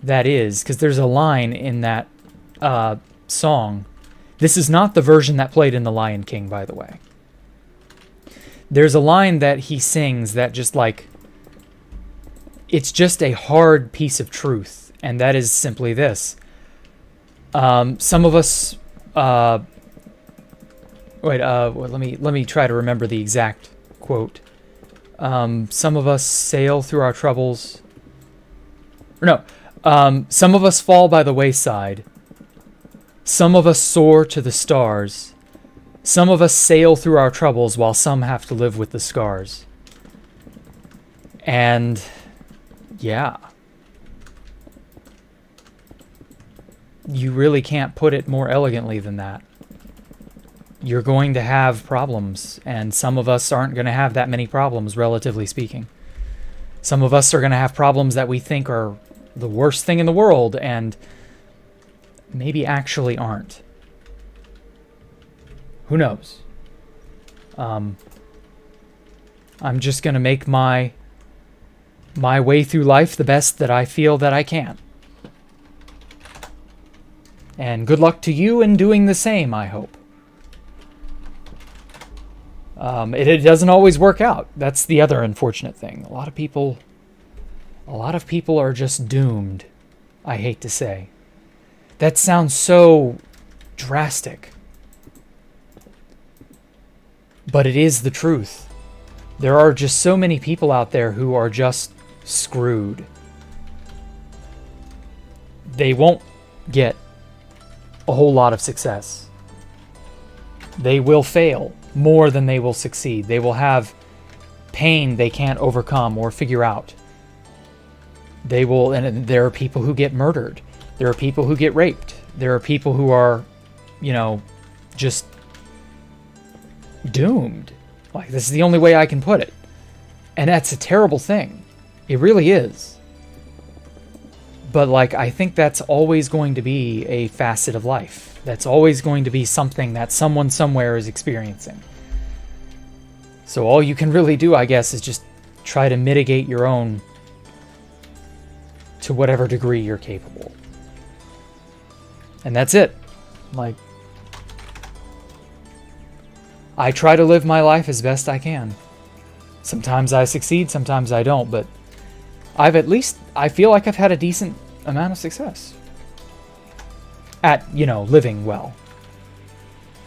that is, because there's a line in that song. This is not the version that played in The Lion King, by the way. There's a line that he sings that just like, it's just a hard piece of truth, and that is simply this. Some of us, let me try to remember the exact quote. Some of us sail through our troubles. Or no, some of us fall by the wayside. Some of us soar to the stars. Some of us sail through our troubles while some have to live with the scars. And yeah. You really can't put it more elegantly than that. You're going to have problems, and some of us aren't going to have that many problems, relatively speaking. Some of us are going to have problems that we think are the worst thing in the world, and maybe actually aren't. Who knows? I'm just going to make my way through life the best that I feel that I can. And good luck to you in doing the same, I hope. It doesn't always work out. That's the other unfortunate thing. A lot of people are just doomed, I hate to say. That sounds so drastic. But it is the truth. There are just so many people out there who are just screwed. They won't get a whole lot of success. They will fail more than they will succeed. They will have pain they can't overcome or figure out. They will, and there are people who get murdered. There are people who get raped. There are people who are, just doomed. Like, this is the only way I can put it. And that's a terrible thing. It really is. But, I think that's always going to be a facet of life. That's always going to be something that someone somewhere is experiencing. So all you can really do, I guess, is just try to mitigate your own to whatever degree you're capable. And that's it. I try to live my life as best I can. Sometimes I succeed, sometimes I don't, but I feel like I've had a decent amount of success at, living well.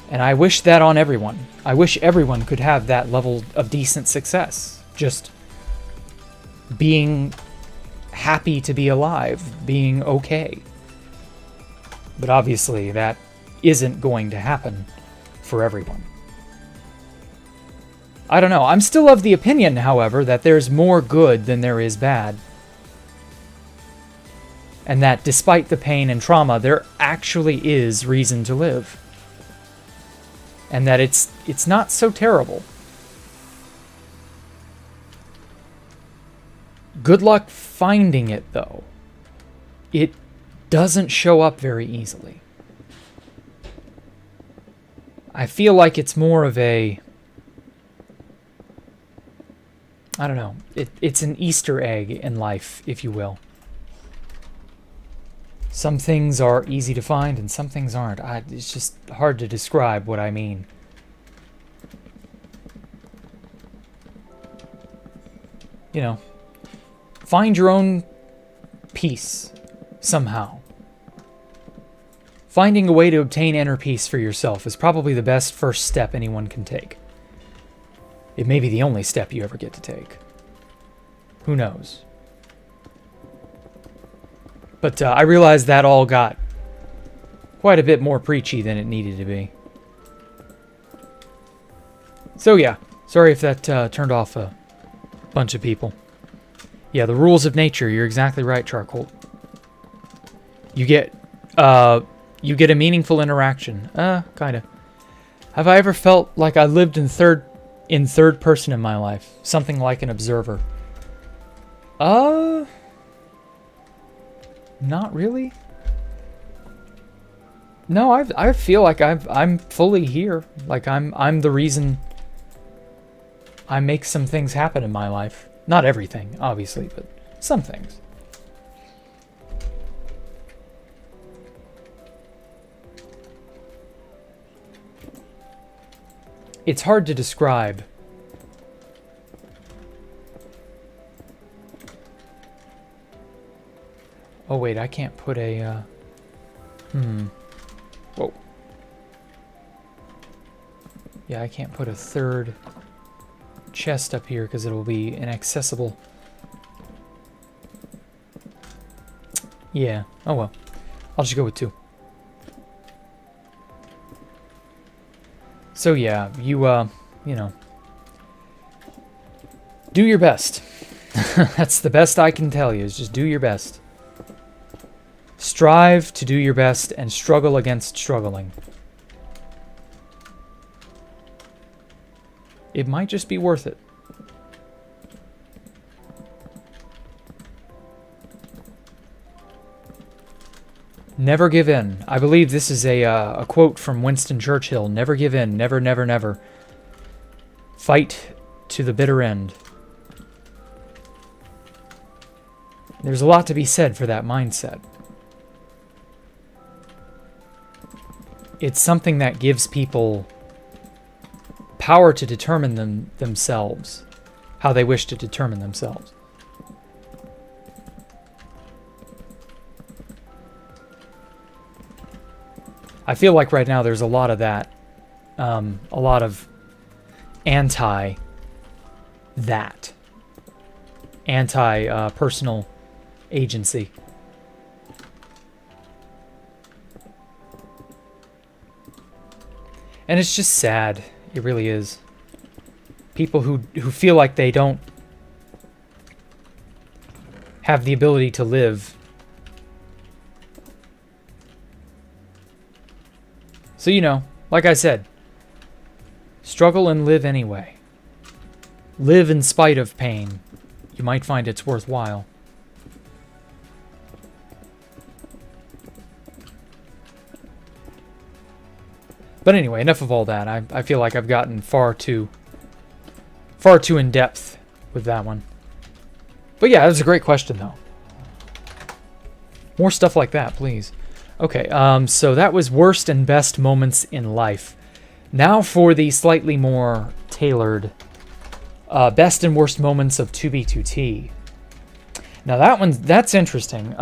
And I wish that on everyone. I wish everyone could have that level of decent success. Just being happy to be alive, being okay. But obviously that isn't going to happen for everyone. I don't know. I'm still of the opinion, however, that there's more good than there is bad. And that despite the pain and trauma, there actually is reason to live. And that it's not so terrible. Good luck finding it, though. It doesn't show up very easily. I feel like it's more of a... I don't know. It's an Easter egg in life, if you will. Some things are easy to find and some things aren't. It's just hard to describe what I mean. Find your own peace somehow. Finding a way to obtain inner peace for yourself is probably the best first step anyone can take. It may be the only step you ever get to take. Who knows? But I realized that all got quite a bit more preachy than it needed to be. So yeah, sorry if that turned off a bunch of people. Yeah, the rules of nature, you're exactly right, Charcoal. You get a meaningful interaction. Kinda. Have I ever felt like I lived in third person in my life? Something like an observer. Not really. No, I feel like I'm fully here. Like I'm the reason I make some things happen in my life. Not everything, obviously, but some things. It's hard to describe. Oh wait, I can't put a, Whoa. Yeah, I can't put a third chest up here because it'll be inaccessible. Yeah, oh well. I'll just go with 2. So yeah, you do your best. That's the best I can tell you, is just do your best. Strive to do your best and struggle against struggling. It might just be worth it. Never give in. I believe this is a quote from Winston Churchill. Never give in. Never, never, never. Fight to the bitter end. There's a lot to be said for that mindset. It's something that gives people power to determine themselves, how they wish to determine themselves. I feel like right now there's a lot of that, a lot of anti-personal agency. And it's just sad. It really is. People who feel like they don't have the ability to live. So, you know, like I said, struggle and live anyway. Live in spite of pain. You might find it's worthwhile. But anyway, enough of all that. I feel like I've gotten far too in depth with that one. But yeah, that was a great question, though. More stuff like that, please. Okay, so that was worst and best moments in life. Now for the slightly more tailored best and worst moments of 2B2T. Now that's interesting.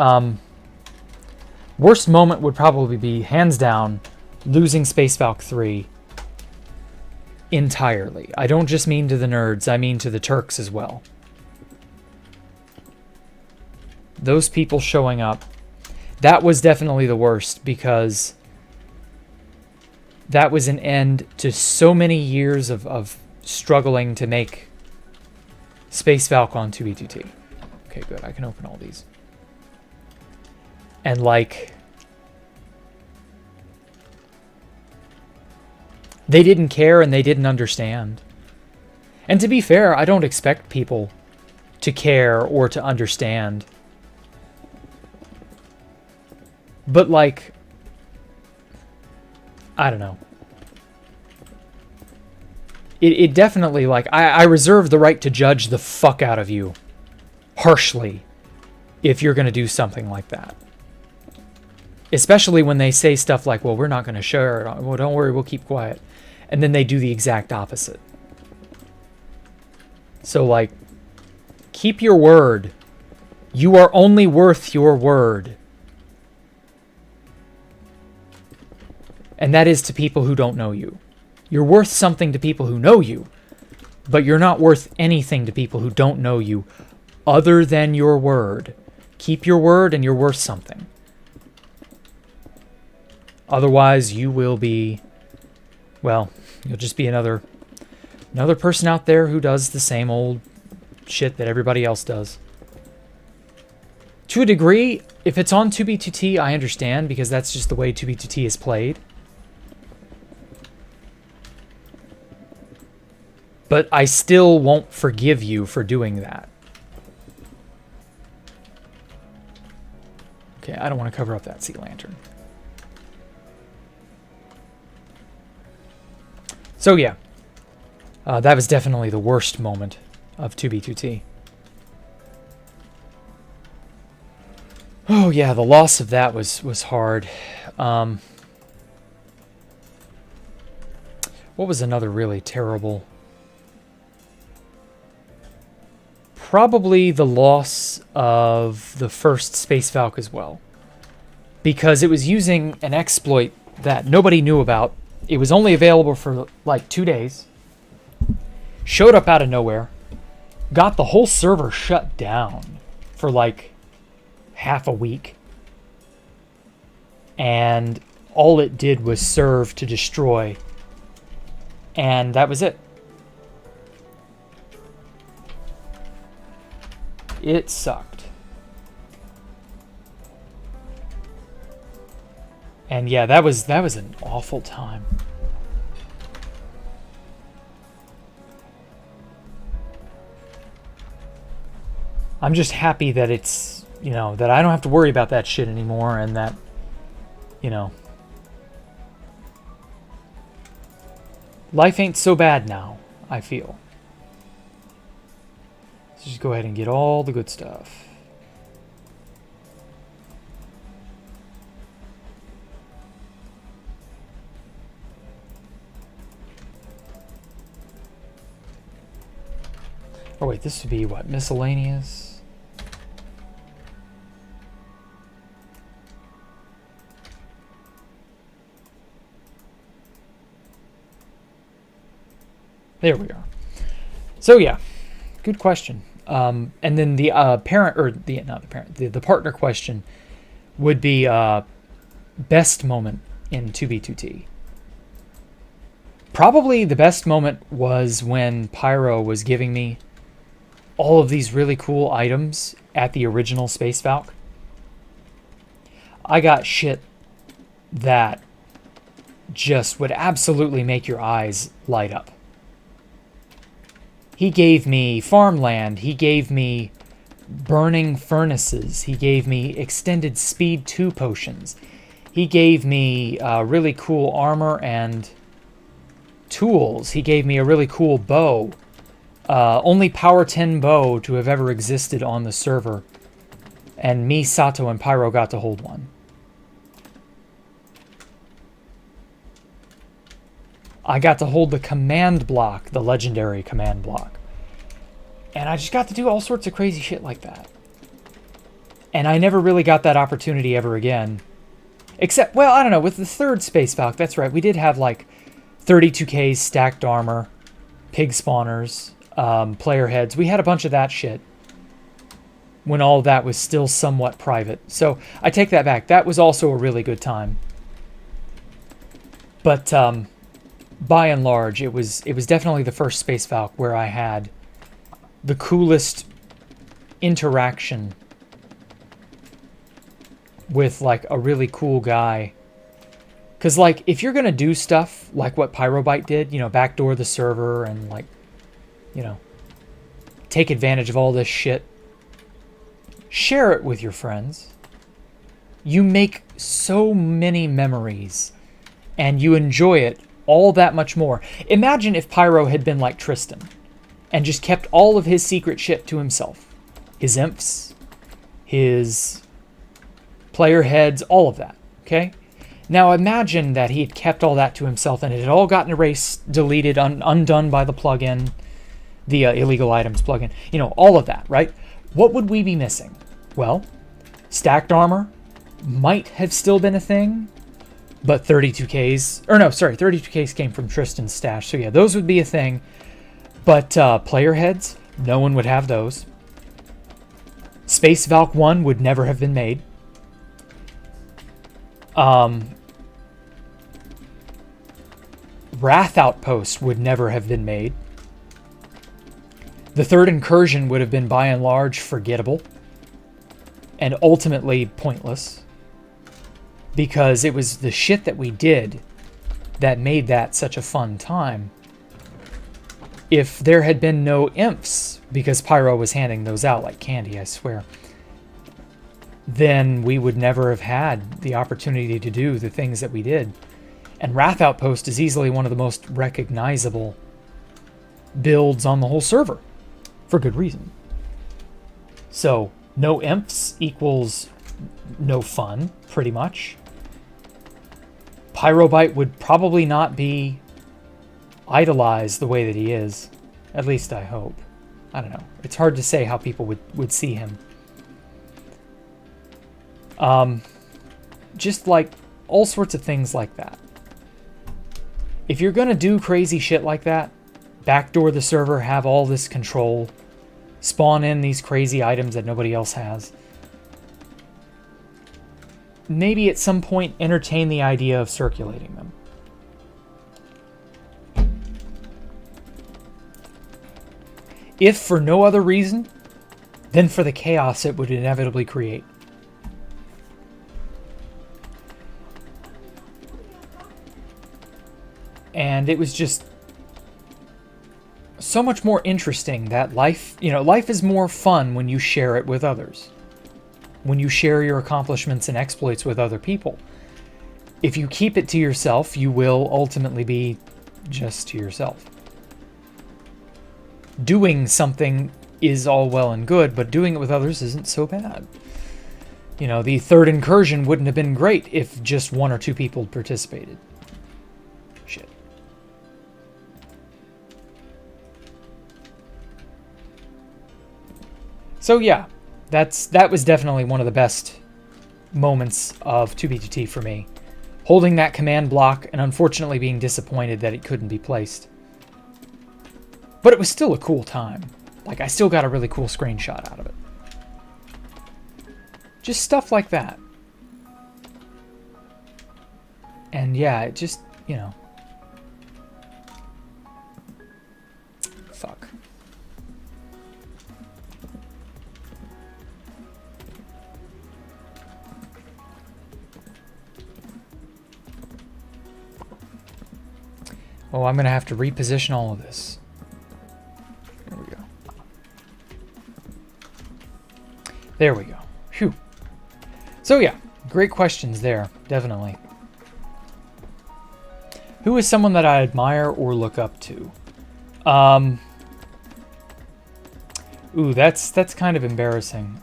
Worst moment would probably be, hands down, losing Space Valk 3 entirely. I don't just mean to the nerds, I mean to the Turks as well. Those people showing up, that was definitely the worst, because that was an end to so many years of struggling to make Space Valk on 2B2T. Okay, good. I can open all these. And like, they didn't care and they didn't understand. And to be fair, I don't expect people to care or to understand. But like, I don't know. It definitely, like, I reserve the right to judge the fuck out of you harshly if you're going to do something like that. Especially when they say stuff like, well, we're not going to share it. Well, don't worry, we'll keep quiet. And then they do the exact opposite. So, like, keep your word. You are only worth your word. And that is to people who don't know you. You're worth something to people who know you, but you're not worth anything to people who don't know you other than your word. Keep your word and you're worth something. Otherwise, you will be, well, you'll just be another person out there who does the same old shit that everybody else does. To a degree, if it's on 2B2T, I understand, because that's just the way 2B2T is played. But I still won't forgive you for doing that. Okay, I don't want to cover up that sea lantern. So yeah, that was definitely the worst moment of 2B2T. Oh yeah, the loss of that was hard. What was another really terrible? Probably the loss of the first Space Valk as well. Because it was using an exploit that nobody knew about. It was only available for like 2 days. Showed up out of nowhere. Got the whole server shut down for like half a week. And all it did was serve to destroy. And that was it. It sucked. And yeah, that was an awful time. I'm just happy that it's, you know, that I don't have to worry about that shit anymore, and that you know, life ain't so bad now, I feel. Let's just go ahead and get all the good stuff. Oh wait, this would be what? Miscellaneous? There we are. So yeah, good question. And then the parent, or not the parent, the partner question would be best moment in 2B2T. Probably the best moment was when Pyro was giving me all of these really cool items at the original Space Valk. I got shit that just would absolutely make your eyes light up. He gave me farmland, he gave me burning furnaces, he gave me extended speed 2 potions, he gave me really cool armor and tools, he gave me a really cool bow. Only power 10 bow to have ever existed on the server. And me, Sato, and Pyro got to hold one. I got to hold the command block, the legendary command block. And I just got to do all sorts of crazy shit like that. And I never really got that opportunity ever again. Except, well, I don't know, with the third Space Valk, that's right, we did have like 32Ks, stacked armor, pig spawners, player heads. We had a bunch of that shit when all of that was still somewhat private. So I take that back. That was also a really good time. But by and large, it was definitely the first Space Valk where I had the coolest interaction with like a really cool guy. Because like if you're gonna do stuff like what Pyrobyte did, you know, backdoor the server and like, you know, take advantage of all this shit, share it with your friends. You make so many memories and you enjoy it all that much more. Imagine if Pyro had been like Tristan and just kept all of his secret shit to himself. His imps, his player heads, all of that, okay? Now imagine that he had kept all that to himself and it had all gotten erased, deleted, undone by the plugin, the illegal items plugin, you know, all of that, right? What would we be missing? Well, stacked armor might have still been a thing, but 32Ks, or no, sorry, 32Ks came from Tristan's stash, so yeah, those would be a thing. But player heads, no one would have those. Space Valk 1 would never have been made. Wrath Outpost would never have been made. The third incursion would have been by and large forgettable and ultimately pointless because it was the shit that we did that made that such a fun time. If there had been no imps, because Pyro was handing those out like candy, I swear, then we would never have had the opportunity to do the things that we did. And Wrath Outpost is easily one of the most recognizable builds on the whole server, for good reason. So, no imps equals no fun, pretty much. Pyrobyte would probably not be idolized the way that he is. At least I hope. I don't know. It's hard to say how people would see him. Just like all sorts of things like that. If you're gonna do crazy shit like that, backdoor the server, have all this control, spawn in these crazy items that nobody else has, maybe at some point entertain the idea of circulating them. If for no other reason than for the chaos it would inevitably create. And it was just so much more interesting that life, you know, life is more fun when you share it with others. When you share your accomplishments and exploits with other people. if you keep it to yourself, you will ultimately be just to yourself. Doing something is all well and good, but doing it with others isn't so bad. You know, the third incursion wouldn't have been great if just 1 or 2 people participated. Shit. So yeah, that was definitely one of the best moments of 2B2T for me. Holding that command block and unfortunately being disappointed that it couldn't be placed. But it was still a cool time. Like, I still got a really cool screenshot out of it. Just stuff like that. And yeah, it just, you know. Fuck. Oh, I'm going to have to reposition all of this. There we go. There we go. Phew. So yeah, great questions there, definitely. Who is someone that I admire or look up to? Ooh, that's kind of embarrassing.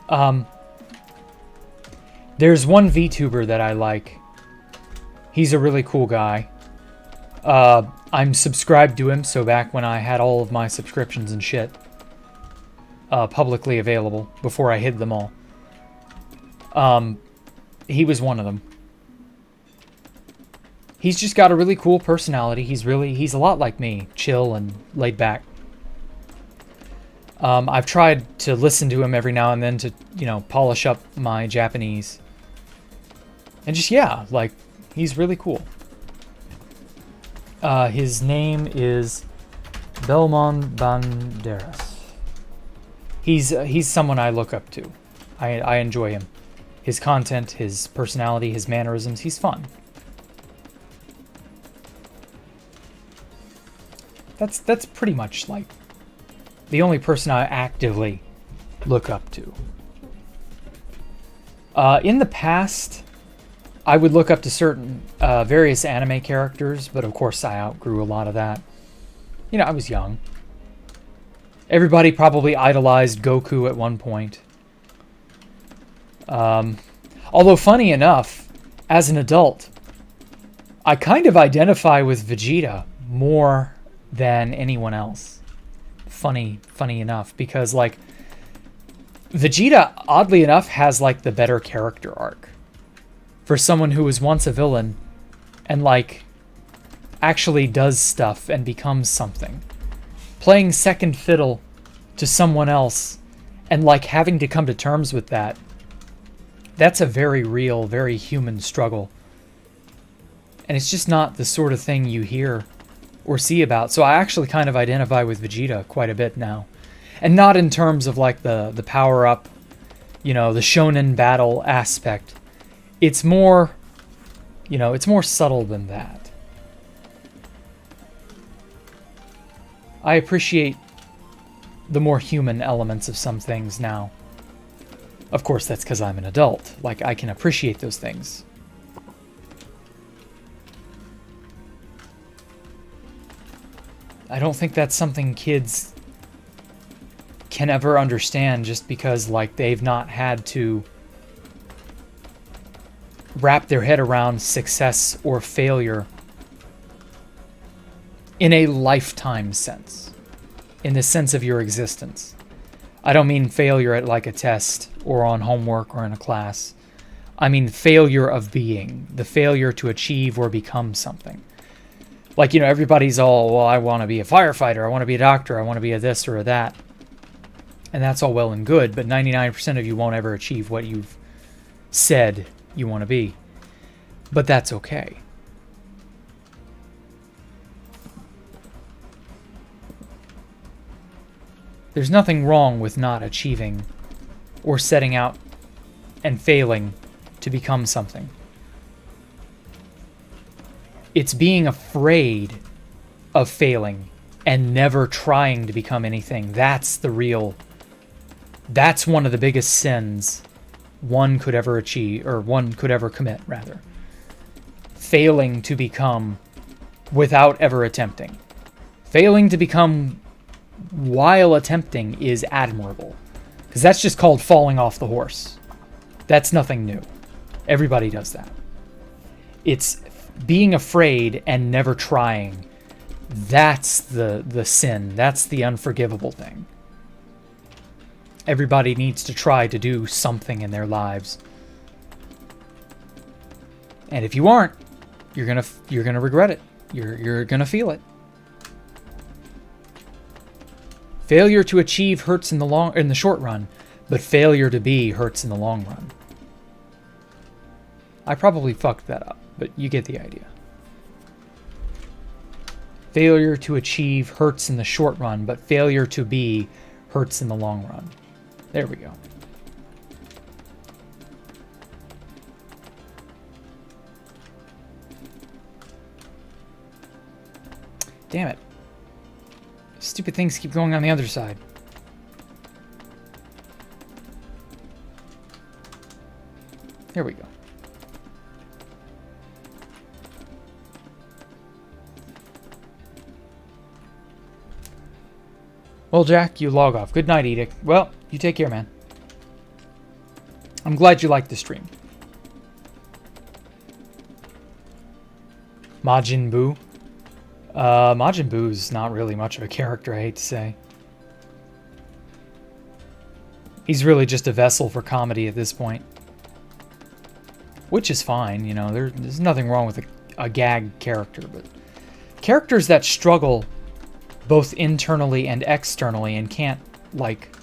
There's one VTuber that I like. He's a really cool guy. I'm subscribed to him, so back when I had all of my subscriptions and shit publicly available before I hid them all, he was one of them. He's just got a really cool personality. He's a lot like me, chill and laid back. I've tried to listen to him every now and then to, you know, polish up my Japanese. And just, yeah, like, he's really cool. His name is Belmont Banderas. He's someone I look up to. I enjoy him. His content, his personality, his mannerisms, he's fun. That's pretty much like the only person I actively look up to. In the past, I would look up to certain various anime characters, but of course I outgrew a lot of that. You know, I was young. Everybody probably idolized Goku at one point. Although funny enough, as an adult, I kind of identify with Vegeta more than anyone else. Funny enough, because like Vegeta, oddly enough, has like the better character arc for someone who was once a villain and like actually does stuff and becomes something. Playing second fiddle to someone else and like having to come to terms with that, that's a very real, very human struggle. And it's just not the sort of thing you hear or see about. So I actually kind of identify with Vegeta quite a bit now. And not in terms of like the power-up, you know, the shonen battle aspect. It's more, you know, it's more subtle than that. I appreciate the more human elements of some things now. Of course, that's because I'm an adult. Like, I can appreciate those things. I don't think that's something kids can ever understand just because, like, they've not had to wrap their head around success or failure in a lifetime sense, in the sense of your existence. I don't mean failure at like a test or on homework or in a class. I mean failure of being, the failure to achieve or become something. Like, you know, everybody's all, well, I want to be a firefighter, I want to be a doctor, I want to be a this or a that. And that's all well and good, but 99% of you won't ever achieve what you've said you want to be. But that's okay. There's nothing wrong with not achieving or setting out and failing to become something. It's being afraid of failing and never trying to become anything. That's one of the biggest sins one could ever achieve, or one could ever commit, rather. failing to become without ever attempting. Failing to become while attempting is admirable. Because that's just called falling off the horse. That's nothing new. Everybody does that. It's being afraid and never trying. That's the sin. That's the unforgivable thing. Everybody needs to try to do something in their lives. And if you aren't, you're gonna regret it. You're gonna feel it. Failure to achieve hurts in the short run, but failure to be hurts in the long run. I probably fucked that up, but you get the idea. Failure to achieve hurts in the short run, but failure to be hurts in the long run. There we go. Damn it. Stupid things keep going on the other side. There we go. Well, Jack, you log off. Good night, Edict. Well, you take care, man. I'm glad you liked the stream. Majin Buu. Majin Buu's not really much of a character, I hate to say. He's really just a vessel for comedy at this point. Which is fine, you know, there's nothing wrong with a gag character, but characters that struggle both internally and externally and can't, like,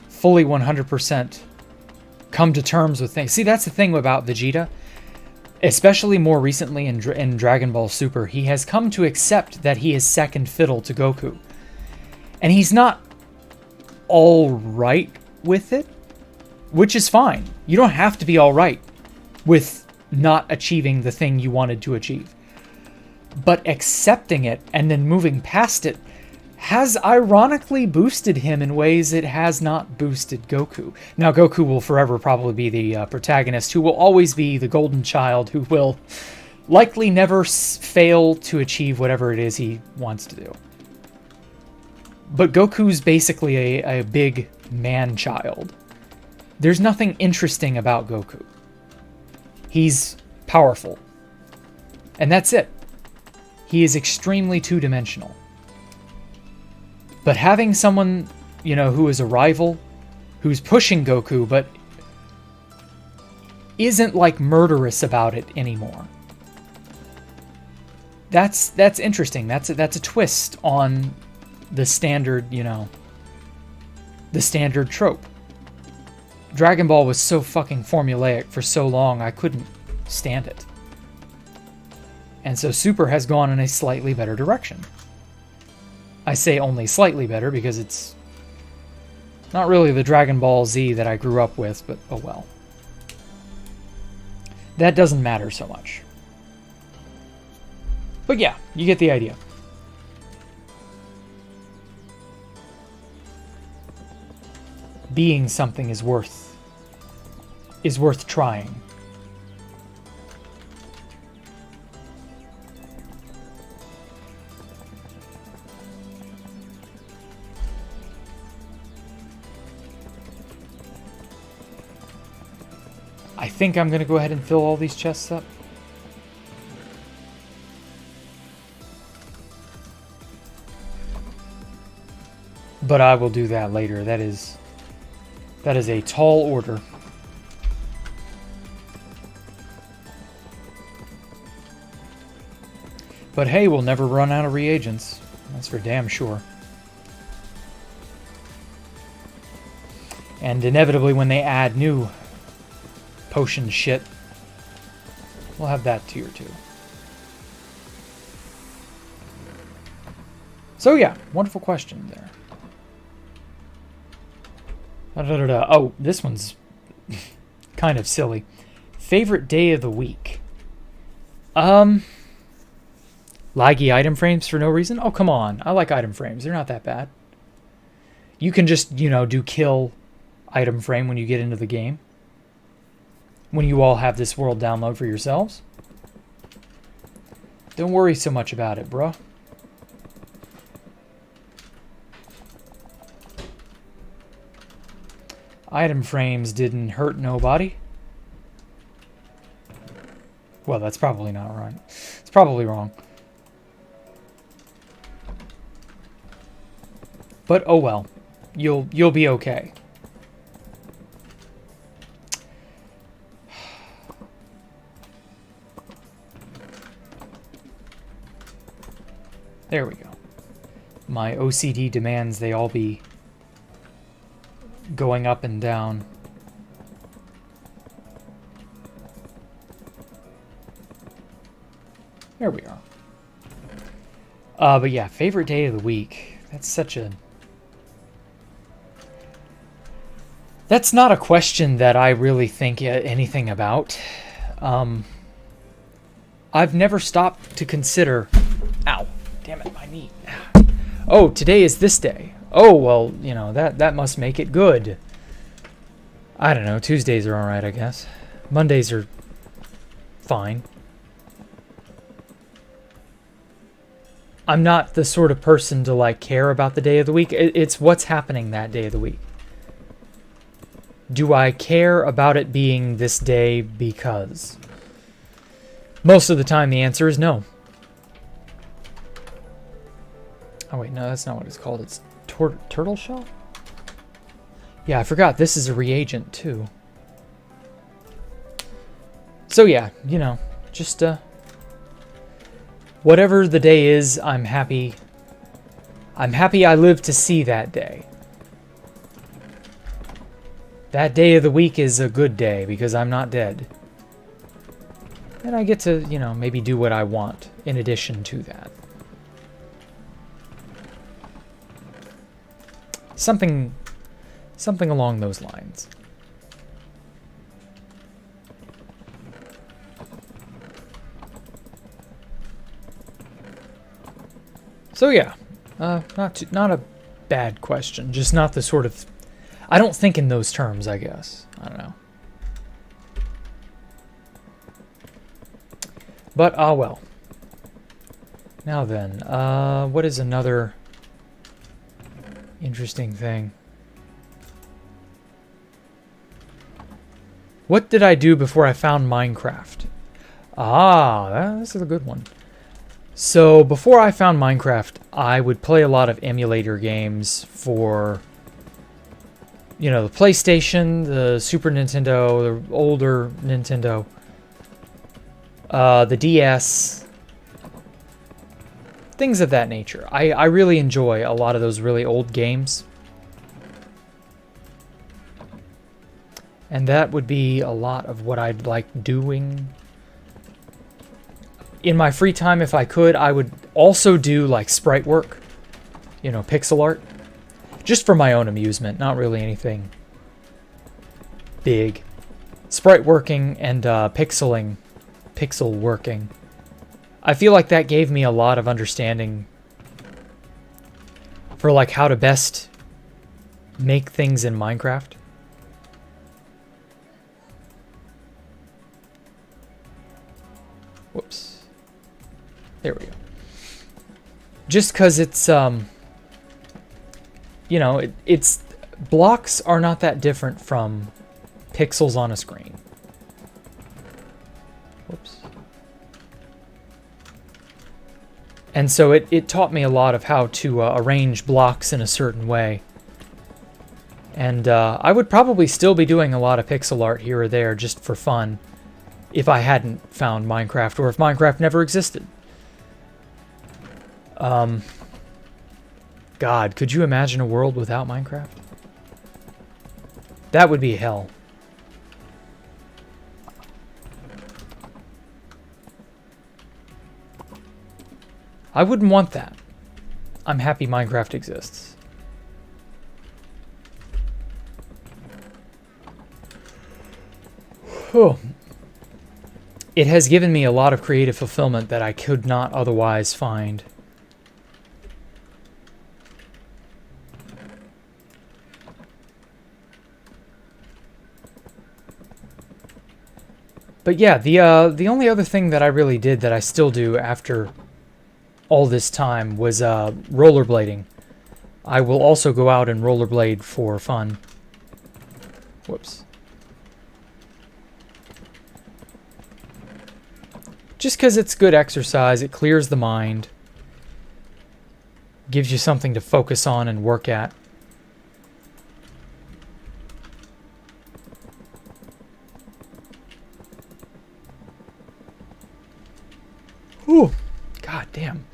fully 100% come to terms with things. See, that's the thing about Vegeta. Especially more recently in Dragon Ball Super, he has come to accept that he is second fiddle to Goku. And he's not all right with it, which is fine. You don't have to be all right with not achieving the thing you wanted to achieve. But accepting it and then moving past it has ironically boosted him in ways it has not boosted Goku. Now, Goku will forever probably be the protagonist, who will always be the golden child, who will likely never fail to achieve whatever it is he wants to do. But Goku's basically a big man-child. There's nothing interesting about Goku. He's powerful. And that's it. He is extremely two-dimensional. But having someone, you know, who is a rival, who's pushing Goku, but isn't, like, murderous about it anymore. That's interesting. That's a twist on the standard, you know, the standard trope. Dragon Ball was so fucking formulaic for so long, I couldn't stand it. And so Super has gone in a slightly better direction. I say only slightly better because it's not really the Dragon Ball Z that I grew up with, but oh well. That doesn't matter so much. But yeah, you get the idea. Being something is worth trying. I think I'm going to go ahead and fill all these chests up. But I will do that later. That is a tall order. But hey, we'll never run out of reagents. That's for damn sure. And inevitably when they add new potion shit, we'll have that tier too. So yeah, wonderful question there. Oh, this one's kind of silly. Favorite day of the week? Laggy item frames for no reason? Oh, come on. I like item frames. They're not that bad. You can just, you know, do kill item frame when you get into the game. When you all have this world download for yourselves. Don't worry so much about it, bro. Item frames didn't hurt nobody. Well, that's probably not right. It's probably wrong. But oh well. You'll be okay. There we go. My OCD demands they all be going up and down. There we are. But yeah, favorite day of the week. That's such a... That's not a question that I really think anything about. I've never stopped to consider... Ow. Damn it, my knee. Oh, today is this day. Oh, well, you know, that must make it good. I don't know. Tuesdays are alright, I guess. Mondays are fine. I'm not the sort of person to, like, care about the day of the week. It's what's happening that day of the week. Do I care about it being this day because? Most of the time, the answer is no. Oh, wait, no, that's not what it's called. It's turtle shell? Yeah, I forgot. This is a reagent, too. So, yeah, you know, just, whatever the day is, I'm happy. I'm happy I lived to see that day. That day of the week is a good day because I'm not dead. And I get to, you know, maybe do what I want in addition to that. Something along those lines. So yeah, not a bad question, just not the sort of... I don't think in those terms, I guess. I don't know. But, well. Now then, what is another interesting thing? What did I do before I found Minecraft? This is a good one. So, before I found Minecraft, I would play a lot of emulator games for, you know, the PlayStation, the Super Nintendo, the older Nintendo, the DS, things of that nature. I really enjoy a lot of those really old games. And that would be a lot of what I'd like doing. In my free time, if I could, I would also do like sprite work, you know, pixel art, just for my own amusement, not really anything big. Sprite working and pixel working. I feel like that gave me a lot of understanding for like how to best make things in Minecraft. Whoops. There we go. Just because it's, you know, it's blocks are not that different from pixels on a screen. Whoops. And so it taught me a lot of how to arrange blocks in a certain way. And I would probably still be doing a lot of pixel art here or there just for fun if I hadn't found Minecraft or if Minecraft never existed. God, could you imagine a world without Minecraft? That would be hell. I wouldn't want that. I'm happy Minecraft exists. Oh. It has given me a lot of creative fulfillment that I could not otherwise find. But yeah, the only other thing that I really did that I still do after all this time was rollerblading. I will also go out and rollerblade for fun. Whoops. Just because it's good exercise, it clears the mind. Gives you something to focus on and work at. Ooh, god damn.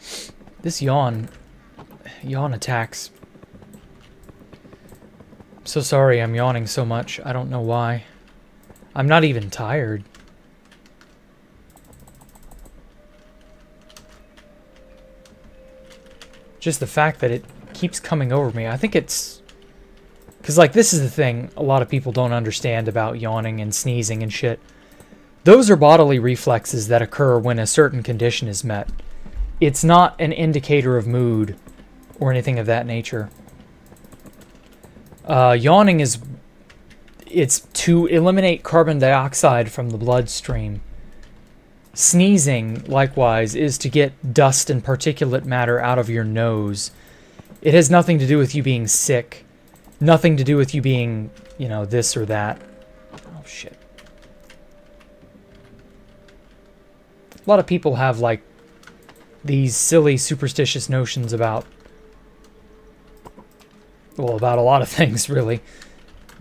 This yawn attacks. I'm so sorry I'm yawning so much. I don't know why. I'm not even tired. Just the fact that it keeps coming over me. I think it's... Because, like, this is the thing a lot of people don't understand about yawning and sneezing and shit. Those are bodily reflexes that occur when a certain condition is met. It's not an indicator of mood or anything of that nature. Yawning is... It's to eliminate carbon dioxide from the bloodstream. Sneezing, likewise, is to get dust and particulate matter out of your nose. It has nothing to do with you being sick. Nothing to do with you being, you know, this or that. Oh, shit. A lot of people have, like, these silly, superstitious notions about... Well, about a lot of things, really.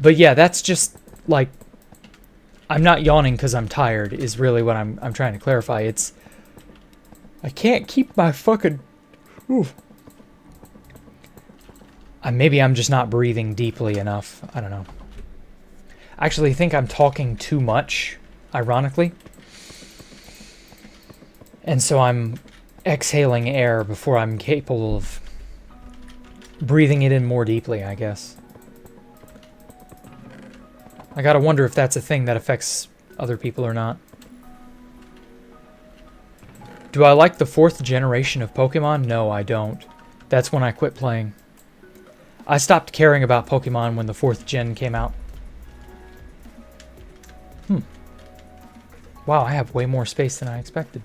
But yeah, that's just, like... I'm not yawning because I'm tired, is really what I'm trying to clarify. It's... I can't keep my fucking... Oof. Maybe I'm just not breathing deeply enough. I don't know. I actually think I'm talking too much, ironically. And so I'm exhaling air before I'm capable of breathing it in more deeply, I guess. I gotta wonder if that's a thing that affects other people or not. Do I like the 4th generation of Pokemon? No, I don't. That's when I quit playing. I stopped caring about Pokemon when the 4th gen came out. Wow, I have way more space than I expected.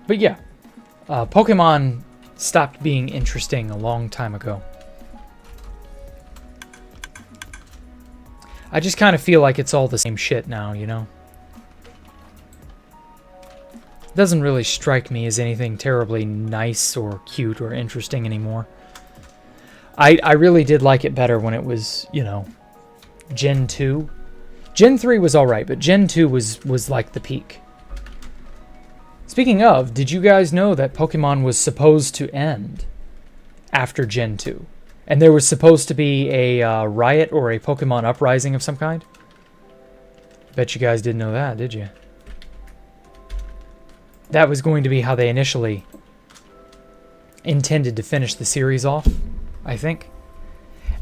But yeah, Pokemon stopped being interesting a long time ago. I just kind of feel like it's all the same shit now, you know? It doesn't really strike me as anything terribly nice or cute or interesting anymore. I really did like it better when it was, you know, Gen 2. Gen 3 was alright, but Gen 2 was like the peak. Speaking of, did you guys know that Pokemon was supposed to end after Gen 2? And there was supposed to be a riot or a Pokemon uprising of some kind? Bet you guys didn't know that, did you? That was going to be how they initially intended to finish the series off, I think.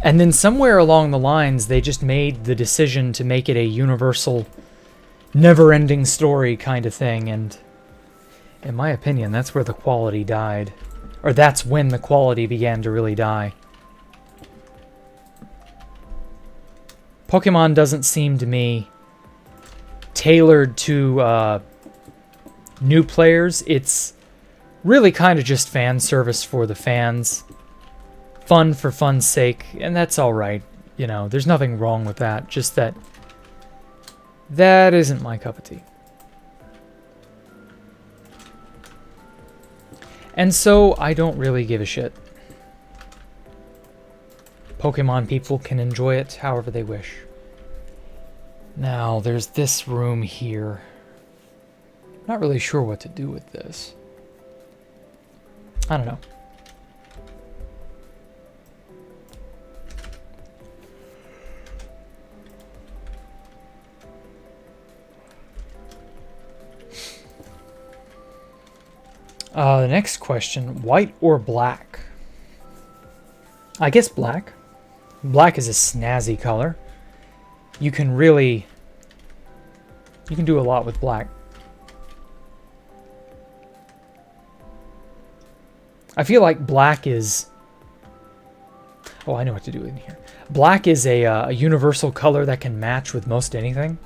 And then somewhere along the lines, they just made the decision to make it a universal, never-ending story kind of thing, and... in my opinion, that's where the quality died. Or that's when the quality began to really die. Pokemon doesn't seem to me tailored to new players. It's really kind of just fan service for the fans. Fun for fun's sake, and that's alright. You know, there's nothing wrong with that. Just that isn't my cup of tea. And so, I don't really give a shit. Pokemon people can enjoy it however they wish. Now, there's this room here. Not really sure what to do with this. I don't know. The next question, white or black? I guess black. Black is a snazzy color. You can do a lot with black. I feel like black is... Oh, I know what to do in here. Black is a universal color that can match with most anything.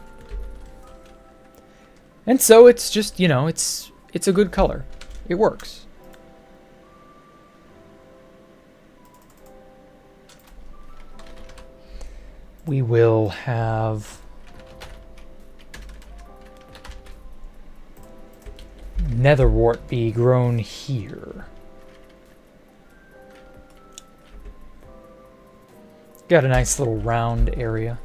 And so it's just, you know, it's a good color. It works. We will have netherwort be grown here. Got a nice little round area.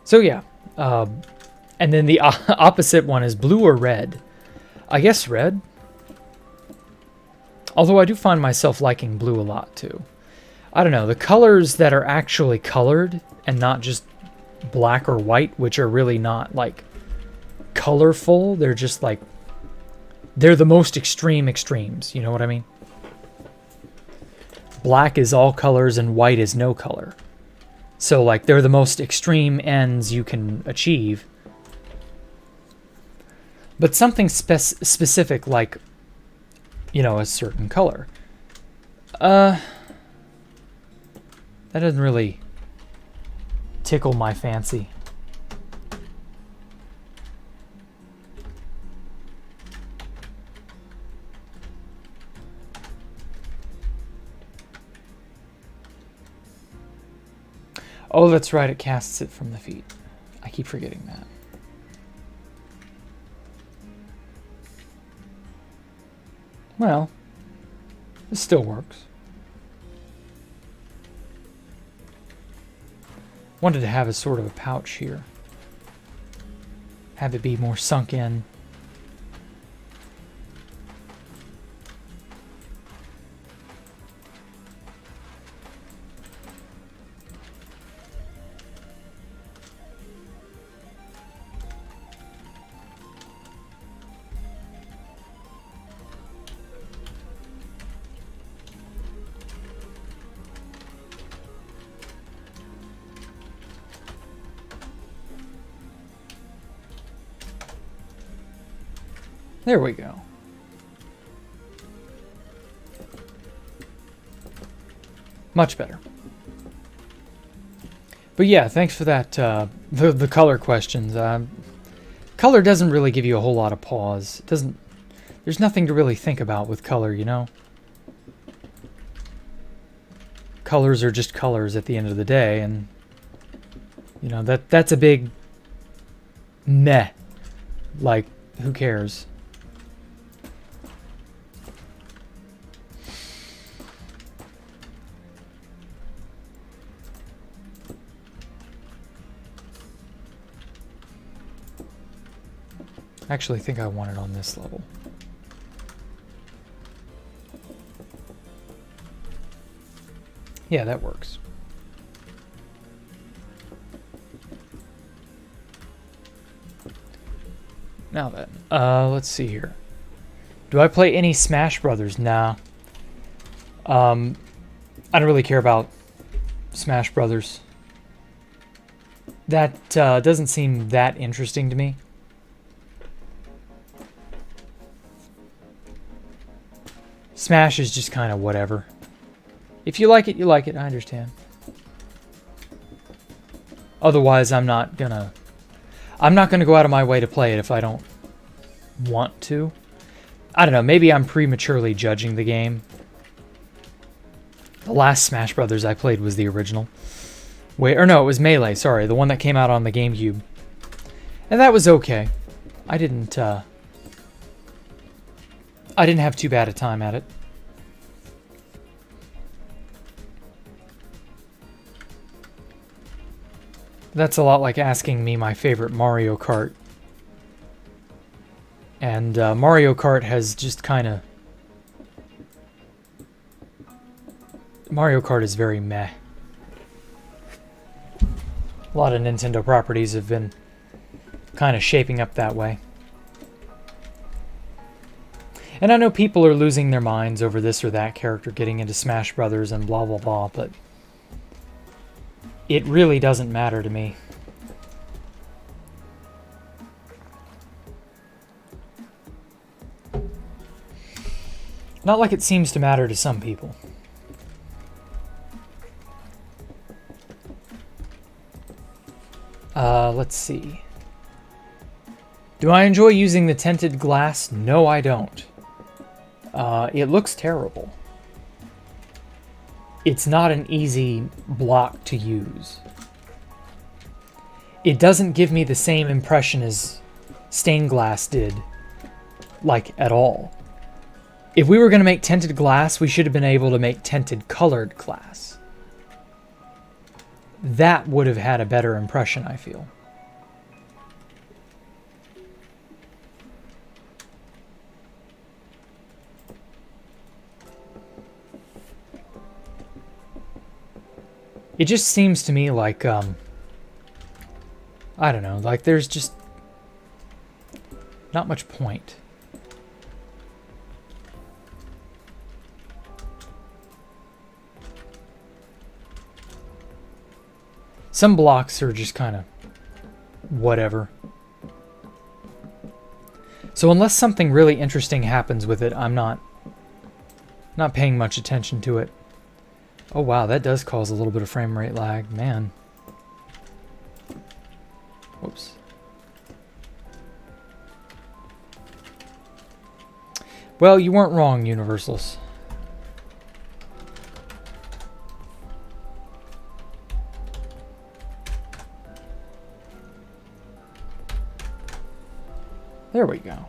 So yeah, and then the opposite one is blue or red. I guess red. Although I do find myself liking blue a lot too. I don't know, the colors that are actually colored and not just black or white, which are really not like colorful, they're just like, they're the most extreme extremes, you know what I mean? Black is all colors and white is no color. So like they're the most extreme ends you can achieve. But something specific like, you know, a certain color. That doesn't really tickle my fancy. Oh, that's right, it casts it from the feet. I keep forgetting that. Well, this still works. Wanted to have a sort of a pouch here. Have it be more sunk in. There we go. Much better. But yeah, thanks for that, the color questions. Color doesn't really give you a whole lot of pause. It doesn't. There's nothing to really think about with color, you know? Colors are just colors at the end of the day, and you know, that's a big meh. Like, who cares? I actually think I want it on this level. Yeah, that works. Now then, let's see here. Do I play any Smash Brothers? Nah. I don't really care about Smash Brothers. That doesn't seem that interesting to me. Smash is just kind of whatever. If you like it, you like it. I understand. Otherwise, I'm not gonna go out of my way to play it if I don't want to. I don't know. Maybe I'm prematurely judging the game. The last Smash Brothers I played was the original. Wait, or no, it was Melee. Sorry, the one that came out on the GameCube, and that was okay. I didn't have too bad a time at it. That's a lot like asking me my favorite Mario Kart. And Mario Kart has just kind of... Mario Kart is very meh. A lot of Nintendo properties have been kind of shaping up that way. And I know people are losing their minds over this or that character getting into Smash Brothers and blah blah blah, but it really doesn't matter to me. Not like it seems to matter to some people. Let's see. Do I enjoy using the tinted glass? No, I don't. It looks terrible. It's not an easy block to use. It doesn't give me the same impression as stained glass did, like, at all. If we were going to make tinted glass, we should have been able to make tinted colored glass. That would have had a better impression, I feel. It just seems to me like, I don't know, like there's just not much point. Some blocks are just kind of whatever. So unless something really interesting happens with it, I'm not paying much attention to it. Oh wow, that does cause a little bit of frame rate lag, man. Whoops. Well, you weren't wrong, Universals. There we go.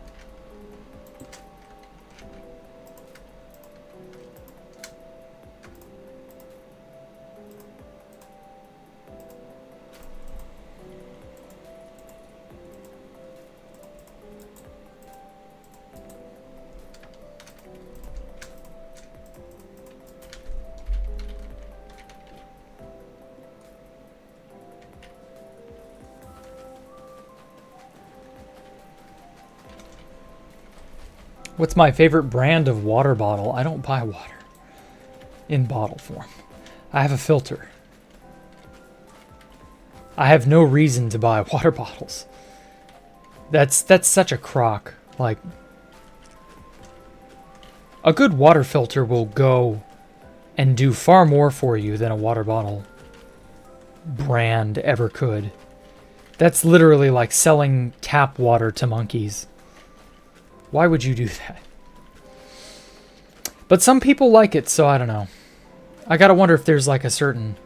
What's my favorite brand of water bottle? I don't buy water in bottle form. I have a filter. I have no reason to buy water bottles. That's such a crock. Like, a good water filter will go and do far more for you than a water bottle brand ever could. That's literally like selling tap water to monkeys. Why would you do that? But some people like it, so I don't know. I gotta wonder if there's like a certain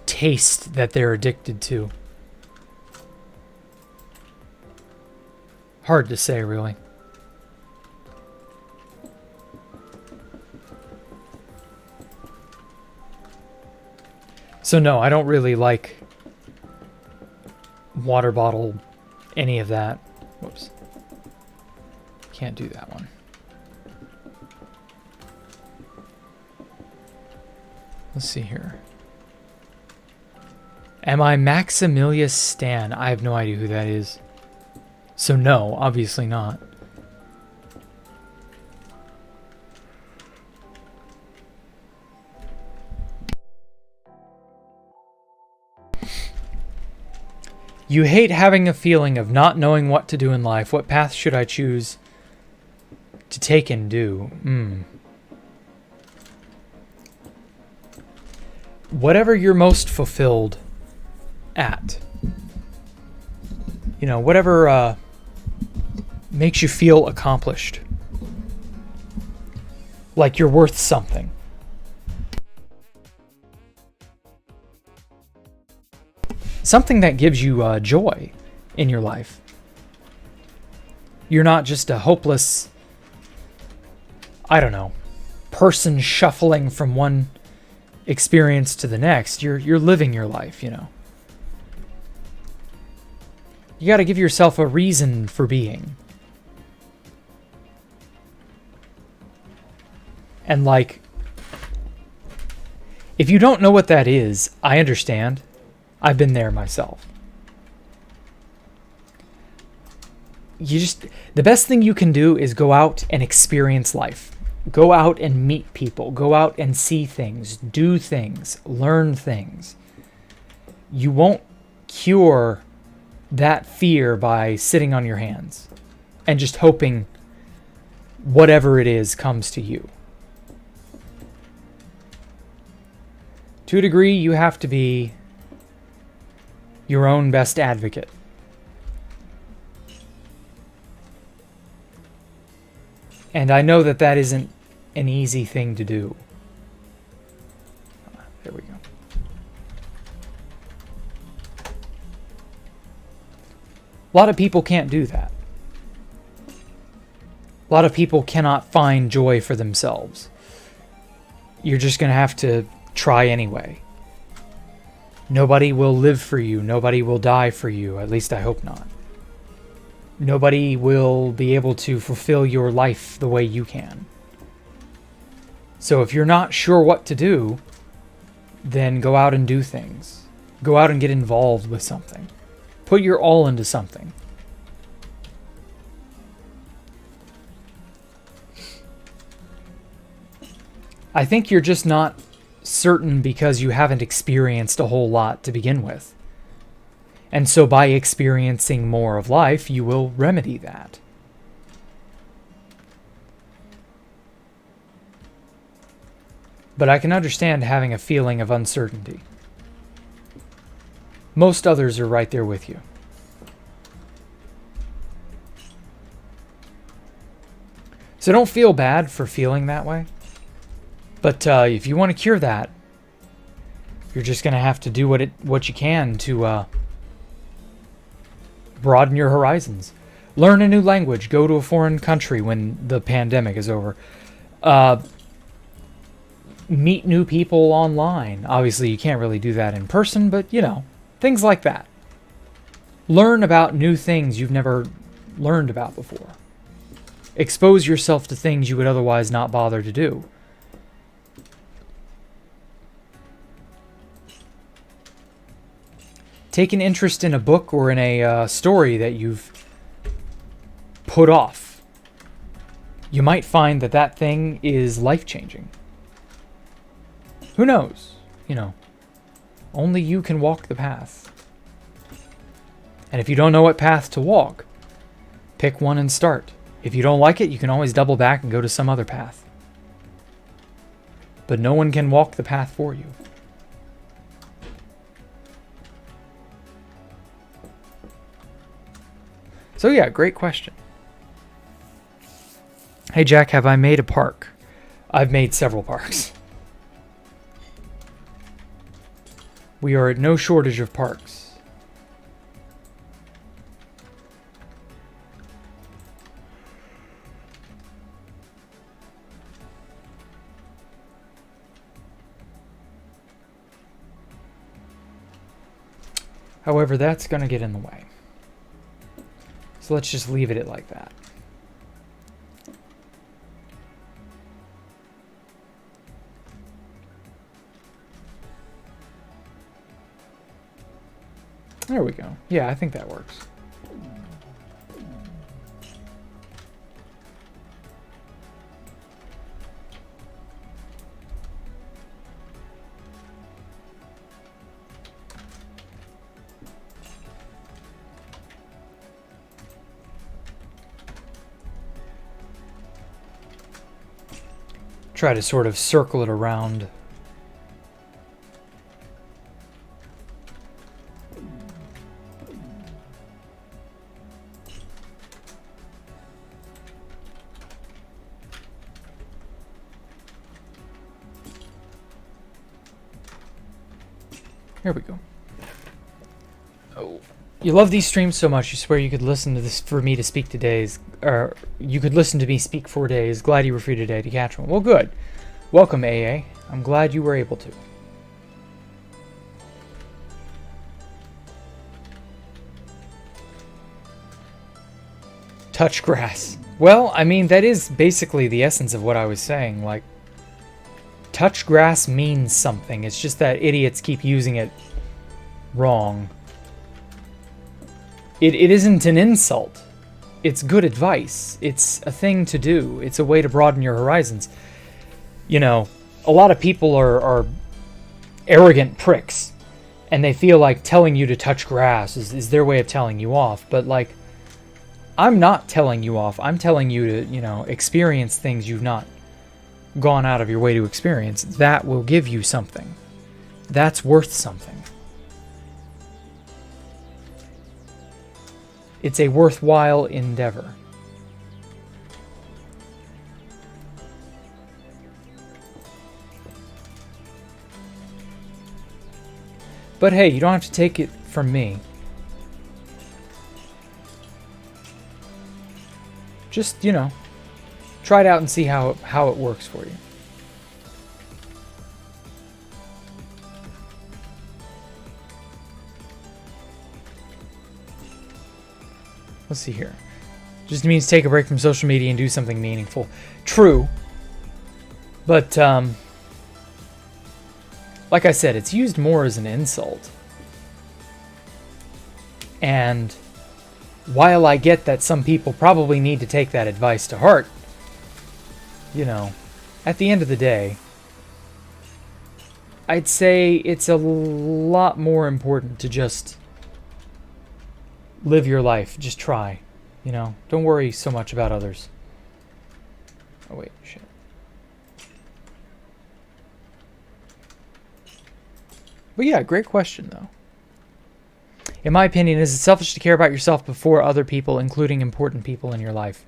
taste that they're addicted to. Hard to say, really. So no, I don't really like water bottle, any of that. Whoops. Can't do that one. Let's see here. Am I Maximilius Stan? I have no idea who that is. So no, obviously not. You hate having a feeling of not knowing what to do in life. What path should I choose to take and do? Whatever you're most fulfilled at. You know, whatever makes you feel accomplished. Like you're worth something. Something that gives you joy in your life. You're not just a hopeless, I don't know, person shuffling from one experience to the next. You're living your life, you know. You got to give yourself a reason for being. And like, if you don't know what that is, I understand. I've been there myself. The best thing you can do is go out and experience life. Go out and meet people. Go out and see things, do things, learn things. You won't cure that fear by sitting on your hands and just hoping whatever it is comes to you. To a degree, you have to be your own best advocate. And I know that that isn't an easy thing to do. There we go. A lot of people can't do that. A lot of people cannot find joy for themselves. You're just going to have to try anyway. Nobody will live for you. Nobody will die for you. At least I hope not. Nobody will be able to fulfill your life the way you can. So if you're not sure what to do, then go out and do things. Go out and get involved with something. Put your all into something. I think you're just not certain because you haven't experienced a whole lot to begin with. And so by experiencing more of life, you will remedy that. But I can understand having a feeling of uncertainty. Most others are right there with you. So don't feel bad for feeling that way. But if you want to cure that, you're just going to have to do what you can to broaden your horizons. Learn a new language. Go to a foreign country when the pandemic is over. Meet new people online. Obviously, you can't really do that in person, but, you know, things like that. Learn about new things you've never learned about before. Expose yourself to things you would otherwise not bother to do. Take an interest in a book or in a story that you've put off. You might find that that thing is life-changing. Who knows? You know, only you can walk the path. And if you don't know what path to walk, pick one and start. If you don't like it, you can always double back and go to some other path. But no one can walk the path for you. So yeah, great question. Hey Jack, have I made a park? I've made several parks. We are at no shortage of parks. However, that's going to get in the way. So let's just leave it like that. There we go. Yeah, I think that works. Try to sort of circle it around. Here we go. Oh, you love these streams so much, you swear you could listen to this for me to speak to days, or you could listen to me speak for days. Glad you were free today to catch one. Well, good. Welcome, AA. I'm glad you were able to. Touch grass. Well, I mean, that is basically the essence of what I was saying. Like, touch grass means something. It's just that idiots keep using it wrong. It isn't an insult. It's good advice. It's a thing to do. It's a way to broaden your horizons. You know, a lot of people are arrogant pricks, and they feel like telling you to touch grass is their way of telling you off. But, like, I'm not telling you off. I'm telling you to, experience things you've not gone out of your way to experience. That will give you something. That's worth something. It's a worthwhile endeavor. But hey, you don't have to take it from me. Just, try it out and see how it works for you. Let's see here. Just means take a break from social media and do something meaningful. True. But, like I said, it's used more as an insult. And while I get that some people probably need to take that advice to heart, at the end of the day, I'd say it's a lot more important to just live your life. Just try. Don't worry so much about others. Oh, wait, shit. But yeah, great question, though. In my opinion, is it selfish to care about yourself before other people, including important people in your life?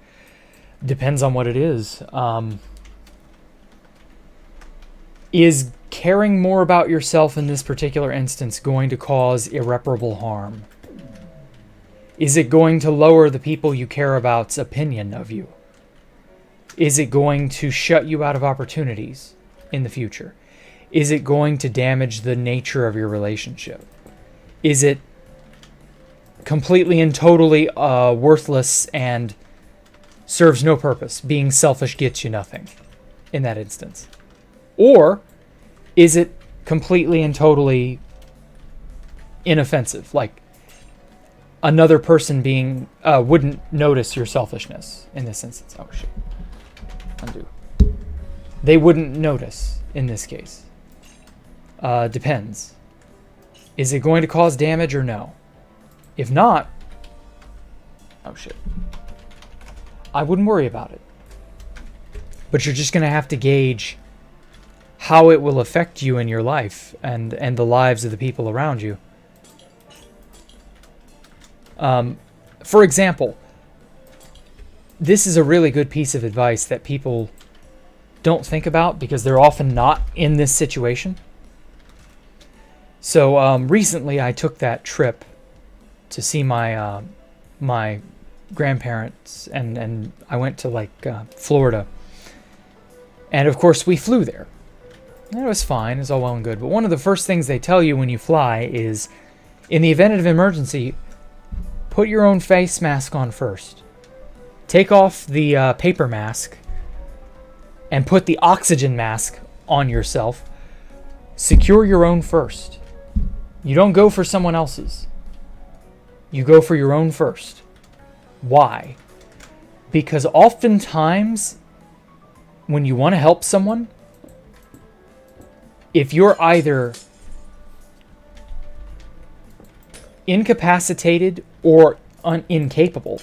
Depends on what it is. Is caring more about yourself in this particular instance going to cause irreparable harm? Is it going to lower the people you care about's opinion of you? Is it going to shut you out of opportunities in the future? Is it going to damage the nature of your relationship? Is it completely and totally worthless and serves no purpose? Being selfish gets you nothing in that instance. Or is it completely and totally inoffensive? Like another person being wouldn't notice your selfishness in this instance. Oh shit. Undo. They wouldn't notice in this case. Depends. Is it going to cause damage or no? If not, oh shit, I wouldn't worry about it. But you're just going to have to gauge how it will affect you in your life and the lives of the people around you. For example, this is a really good piece of advice that people don't think about because they're often not in this situation. So recently I took that trip to see my my grandparents, and I went to Florida, and of course we flew there. And it was fine, it was all well and good. But one of the first things they tell you when you fly is, in the event of an emergency, put your own face mask on first. Take off the paper mask and put the oxygen mask on yourself. Secure your own first. You don't go for someone else's. You go for your own first. Why? Because oftentimes, when you want to help someone, if you're either incapacitated or incapable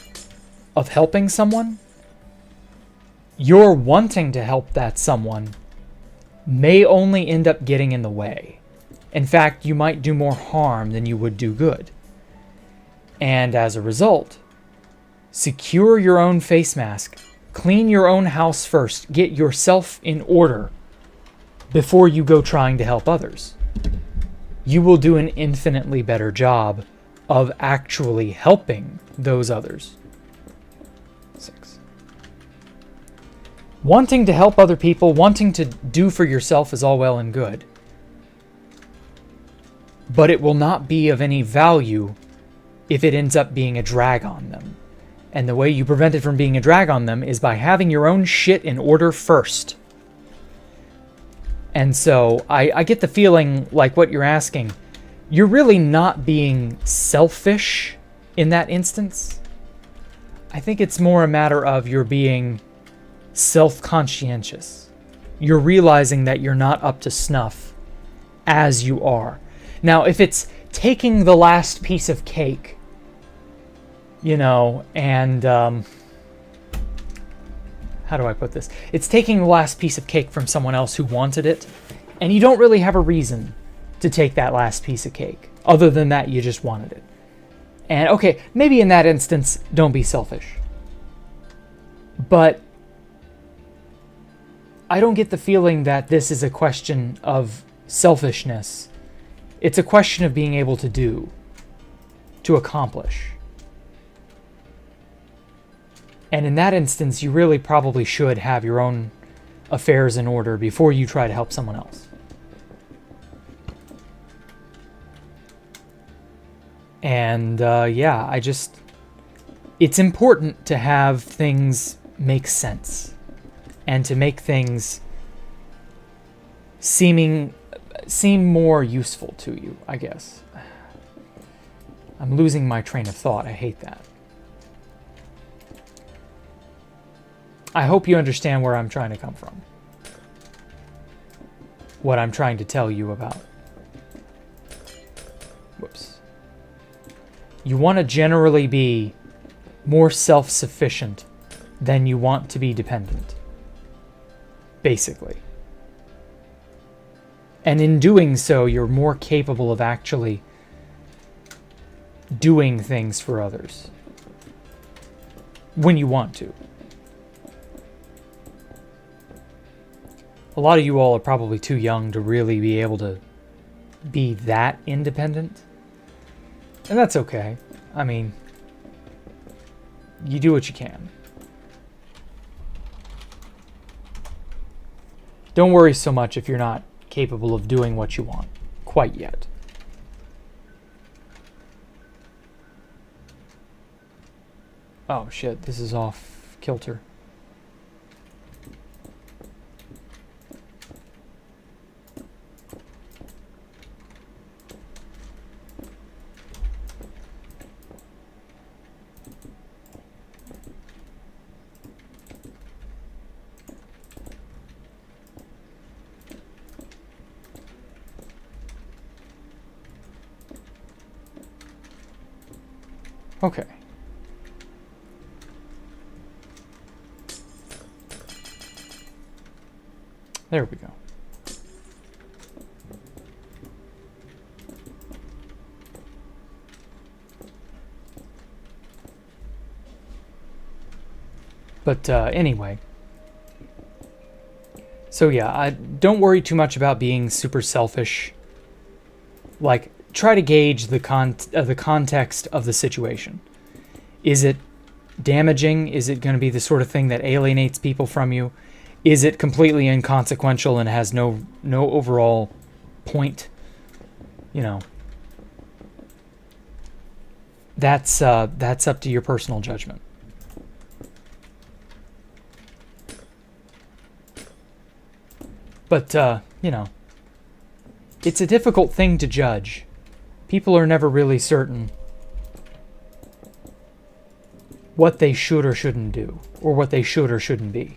of helping someone, your wanting to help that someone may only end up getting in the way. In fact, you might do more harm than you would do good. And as a result, secure your own face mask, clean your own house first, get yourself in order before you go trying to help others. You will do an infinitely better job of actually helping those others. 6. Wanting to help other people, wanting to do for yourself is all well and good. But it will not be of any value if it ends up being a drag on them. And the way you prevent it from being a drag on them is by having your own shit in order first. And so I get the feeling like what you're asking, you're really not being selfish in that instance. I think it's more a matter of you're being self-conscientious. You're realizing that you're not up to snuff as you are. Now, if it's taking the last piece of cake you know, and how do I put this? It's taking the last piece of cake from someone else who wanted it, and you don't really have a reason to take that last piece of cake, other than that you just wanted it. And okay, maybe in that instance, don't be selfish. But I don't get the feeling that this is a question of selfishness. It's a question of being able to do, to accomplish. And in that instance, you really probably should have your own affairs in order before you try to help someone else. And yeah, it's important to have things make sense and to make things seem more useful to you, I guess. I'm losing my train of thought. I hate that. I hope you understand where I'm trying to come from. What I'm trying to tell you about. Whoops. You want to generally be more self-sufficient than you want to be dependent. Basically. And in doing so, you're more capable of actually doing things for others. When you want to. A lot of you all are probably too young to really be able to be that independent. And that's okay. I mean, you do what you can. Don't worry so much if you're not capable of doing what you want quite yet. Oh shit, this is off kilter. Okay. There we go. But anyway. So yeah, don't worry too much about being super selfish. Like, try to gauge the context of the situation. Is it damaging? Is it going to be the sort of thing that alienates people from you? Is it completely inconsequential and has no overall point? You know, that's up to your personal judgment. But you know, it's a difficult thing to judge. People are never really certain what they should or shouldn't do, or what they should or shouldn't be.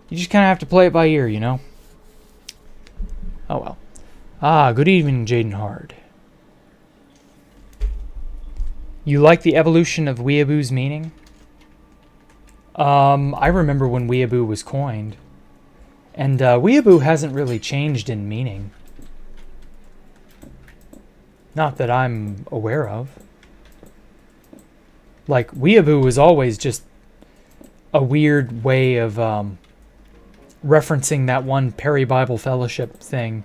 You just kind of have to play it by ear, you know? Oh well. Ah, good evening, Jaden Hard. You like the evolution of weeaboo's meaning? I remember when weeaboo was coined. And weeaboo hasn't really changed in meaning. Not that I'm aware of. Like, weeaboo was always just a weird way of referencing that one Perry Bible Fellowship thing.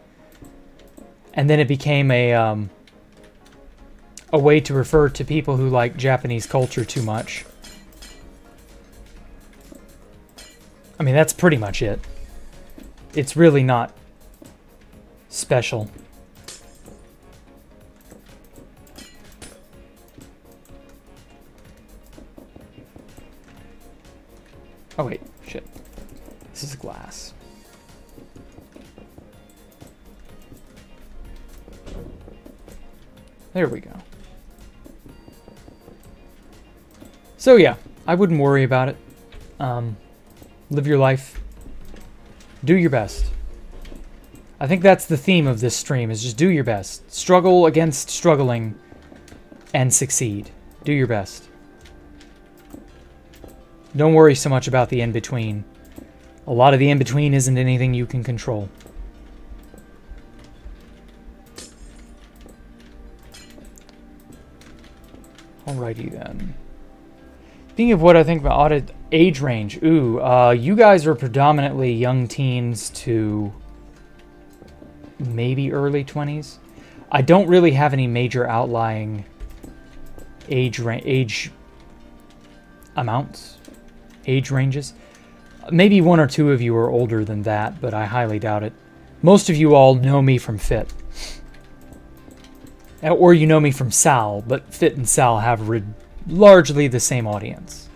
And then it became a way to refer to people who like Japanese culture too much. I mean, that's pretty much it. It's really not special. Oh wait, shit. This is glass. There we go. So yeah, I wouldn't worry about it. Live your life. Do your best. I think that's the theme of this stream, is just do your best. Struggle against struggling and succeed. Do your best. Don't worry so much about the in-between. A lot of the in-between isn't anything you can control. Alrighty then. Speaking of what I think about audit age range, you guys are predominantly young teens to maybe early 20s. I don't really have any major outlying age amounts, age ranges. Maybe one or two of you are older than that, but I highly doubt it. Most of you all know me from Fit. Or you know me from Sal, but Fit and Sal have largely the same audience.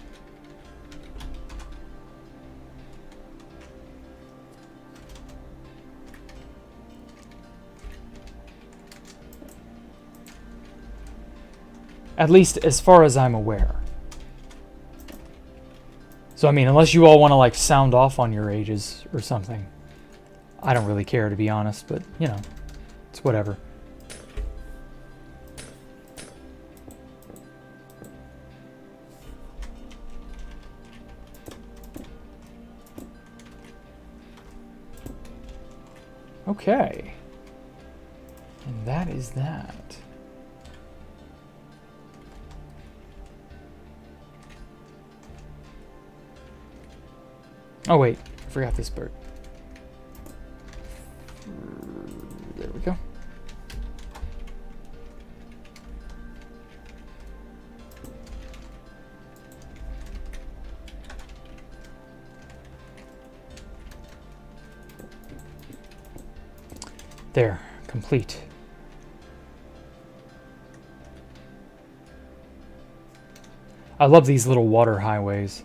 At least as far as I'm aware. So, I mean, unless you all want to, like, sound off on your ages or something. I don't really care, to be honest, but, you know, it's whatever. Okay. And that is that. Oh wait, I forgot this bird. There we go. There, complete. I love these little water highways.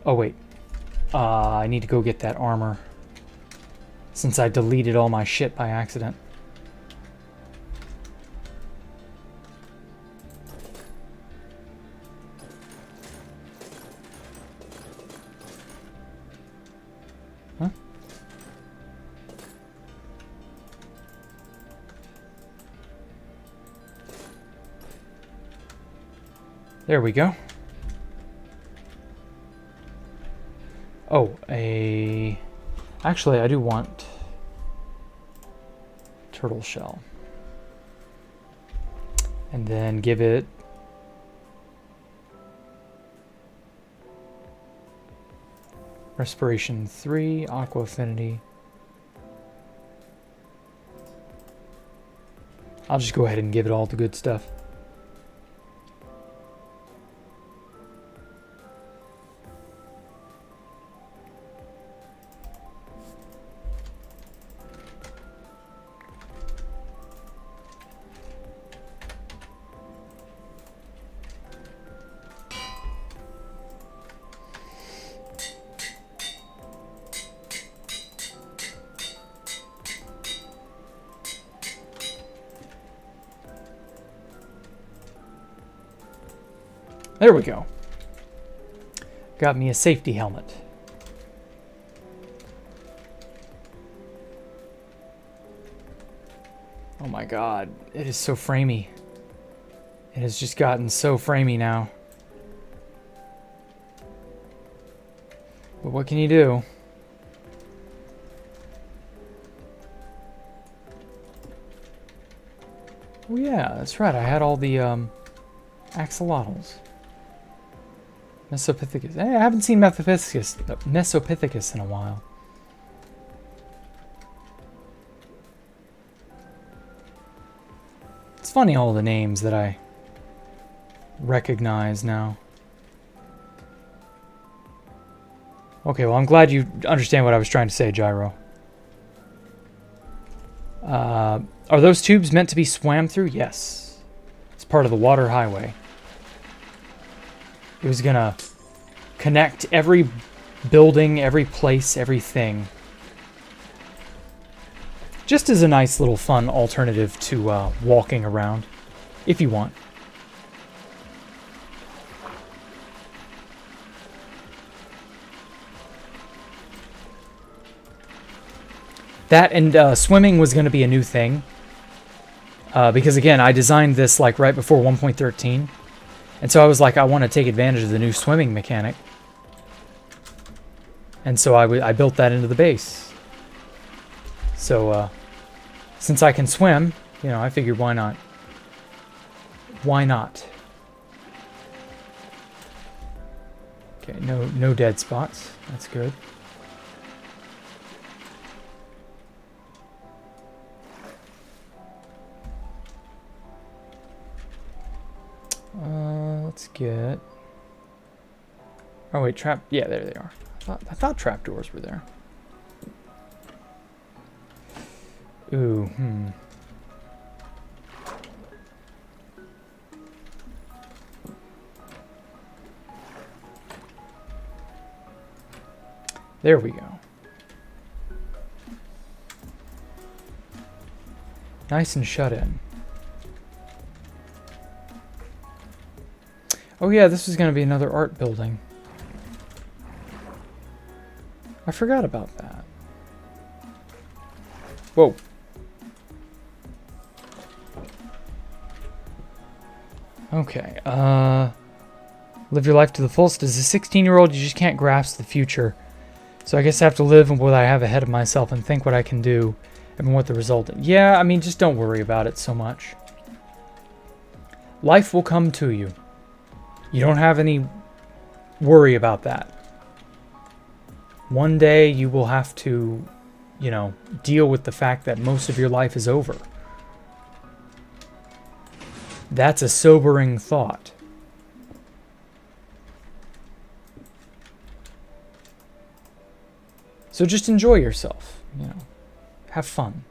Oh wait, I need to go get that armor since I deleted all my shit by accident. Huh? There we go. Oh, actually, I do want turtle shell. And then give it respiration 3, aqua affinity. I'll just go ahead and give it all the good stuff. There we go. Got me a safety helmet. Oh my god, it is so framey. It has just gotten so framey now. But what can you do? Oh yeah, that's right, I had all the axolotls. Mesopithecus. Hey, I haven't seen Mesopithecus in a while. It's funny all the names that I recognize now. Okay, well, I'm glad you understand what I was trying to say, Gyro. Are those tubes meant to be swam through? Yes. It's part of the water highway. It was gonna connect every building, every place, everything. Just as a nice little fun alternative to walking around, if you want. That and swimming was going to be a new thing. Because again, I designed this like right before 1.13. And so I was like, I want to take advantage of the new swimming mechanic. And so I built that into the base. So since I can swim, you know, I figured why not? Why not? Okay, no dead spots. That's good. Let's get... Oh wait, trap... Yeah, there they are. I thought trapdoors were there. Ooh, There we go. Nice and shut in. Oh yeah, this is going to be another art building. I forgot about that. Whoa. Okay, live your life to the fullest. As a 16-year-old, you just can't grasp the future. So I guess I have to live in what I have ahead of myself and think what I can do and what the result is. Yeah, I mean, just don't worry about it so much. Life will come to you. You don't have any worry about that. One day you will have to, you know, deal with the fact that most of your life is over. That's a sobering thought. So just enjoy yourself, you know, have fun.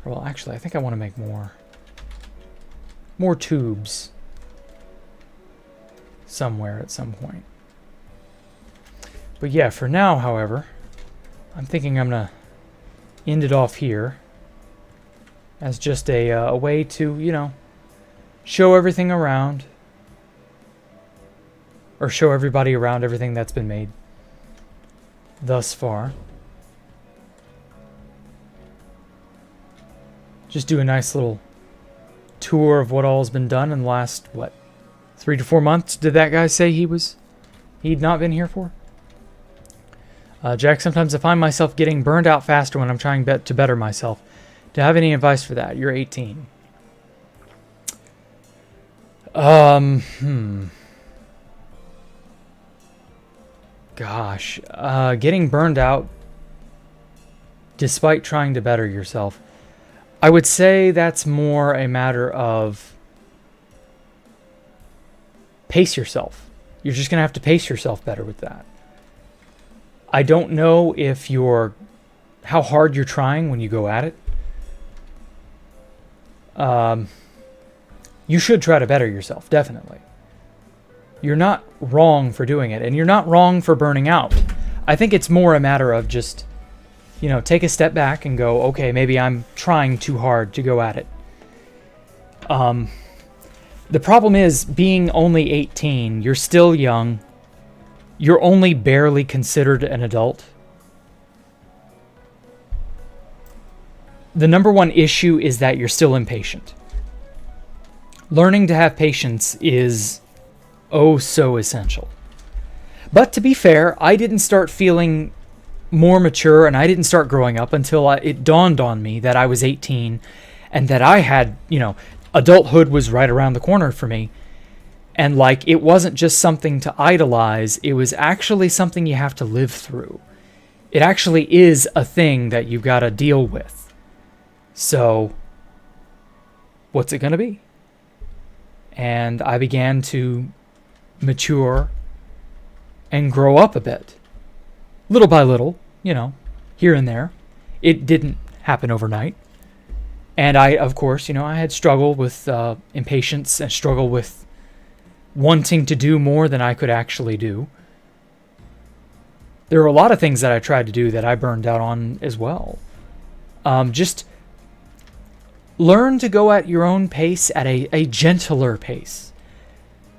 Well, actually, I think I want to make more tubes somewhere at some point. But yeah, for now, however, I'm thinking I'm gonna end it off here as just a way to, you know, show everything around, or show everybody around everything that's been made thus far. Just do a nice little tour of what all's been done in the last, what, 3 to 4 months? Did that guy say he'd not been here for? Jack, sometimes I find myself getting burned out faster when I'm trying to better myself. Do you have any advice for that? You're 18. Gosh, getting burned out despite trying to better yourself. I would say that's more a matter of pace yourself. You're just going to have to pace yourself better with that. I don't know if how hard you're trying when you go at it. You should try to better yourself, definitely. You're not wrong for doing it, and you're not wrong for burning out. I think it's more a matter of just, you know, take a step back and go, okay, maybe I'm trying too hard to go at it. The problem is, being only 18, you're still young. You're only barely considered an adult. The number one issue is that you're still impatient. Learning to have patience is oh so essential. But to be fair, I didn't start feeling more mature and I didn't start growing up until it dawned on me that I was 18 and that I had, you know, adulthood was right around the corner for me. And like, it wasn't just something to idolize, it was actually something you have to live through. It actually is a thing that you've got to deal with. So, what's it going to be? And I began to mature and grow up a bit. Little by little, you know, here and there. It didn't happen overnight. And I, of course, you know, I had struggled with impatience and struggle with wanting to do more than I could actually do. There were a lot of things that I tried to do that I burned out on as well. Just learn to go at your own pace, at a gentler pace.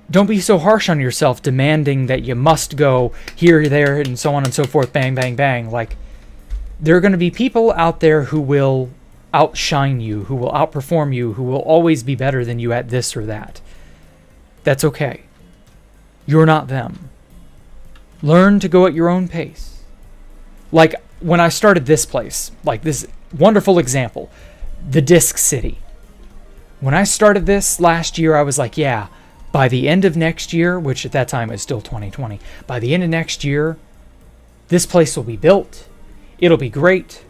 Don't be so harsh on yourself, demanding that you must go here, there, and so on and so forth, bang, bang, bang. Like, There are going to be people out there who will outshine you, who will outperform you, who will always be better than you at this or that. That's okay. You're not them. Learn to go at your own pace. Like when I started this place, like this wonderful example, the Disc City. When I started this last year, I was like, yeah, by the end of next year, which at that time was still 2020, by the end of next year, this place will be built. It'll be great.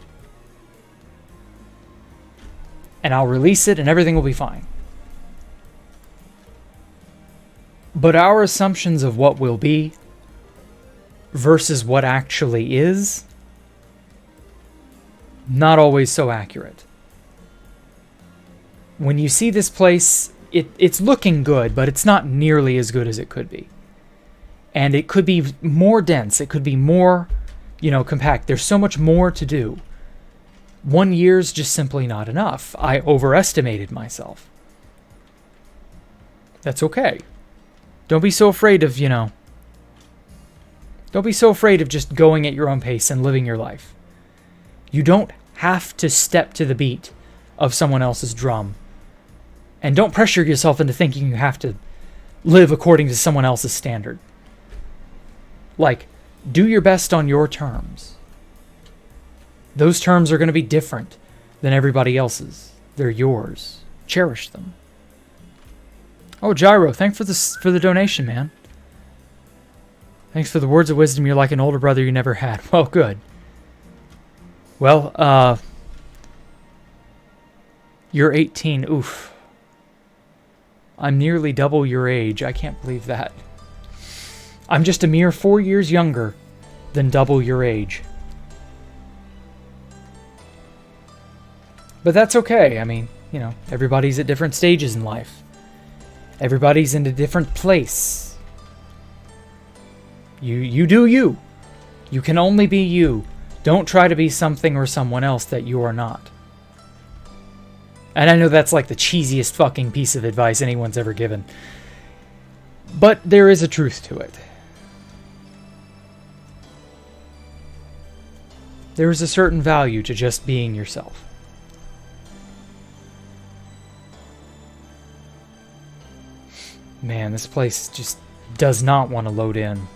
And I'll release it and everything will be fine. But our assumptions of what will be versus what actually is, not always so accurate. When you see this place, it's looking good, but it's not nearly as good as it could be. And it could be more dense. It could be more, compact. There's so much more to do. 1 year's just simply not enough. I overestimated myself. That's okay. Don't be so afraid of, don't be so afraid of just going at your own pace and living your life. You don't have to step to the beat of someone else's drum. And don't pressure yourself into thinking you have to live according to someone else's standard. Like, do your best on your terms. Those terms are going to be different than everybody else's. They're yours. Cherish them. Oh, Gyro, thanks for the donation, man. Thanks for the words of wisdom. You're like an older brother you never had. Well, good. Well, you're 18. Oof. I'm nearly double your age. I can't believe that. I'm just a mere 4 years younger than double your age. But that's okay. I mean, everybody's at different stages in life. Everybody's in a different place. You do you. You can only be you. Don't try to be something or someone else that you are not. And I know that's like the cheesiest fucking piece of advice anyone's ever given. But there is a truth to it. There is a certain value to just being yourself. Man, this place just does not want to load in.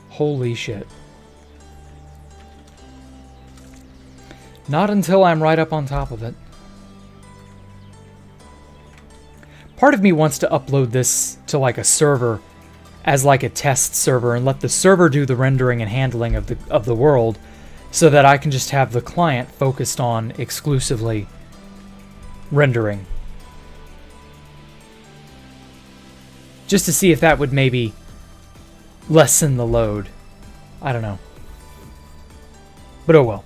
Holy shit. Not until I'm right up on top of it. Part of me wants to upload this to like a server as like a test server and let the server do the rendering and handling of the world so that I can just have the client focused on exclusively rendering. Just to see if that would maybe lessen the load. I don't know. But oh well.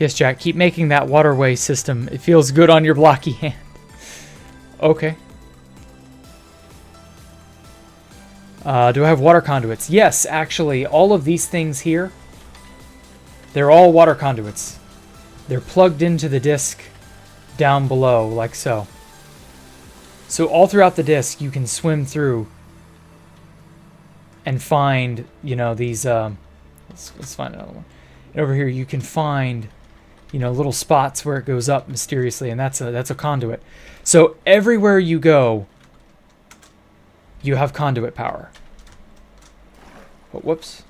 Yes, Jack, keep making that waterway system. It feels good on your blocky hand. Okay. Do I have water conduits? Yes, actually, all of these things here, they're all water conduits. They're plugged into the disc down below, like so. So all throughout the disc, you can swim through and find, these, let's find another one. And over here, you can find, little spots where it goes up mysteriously, and that's a conduit. So everywhere you go, you have conduit power. Oh, whoops.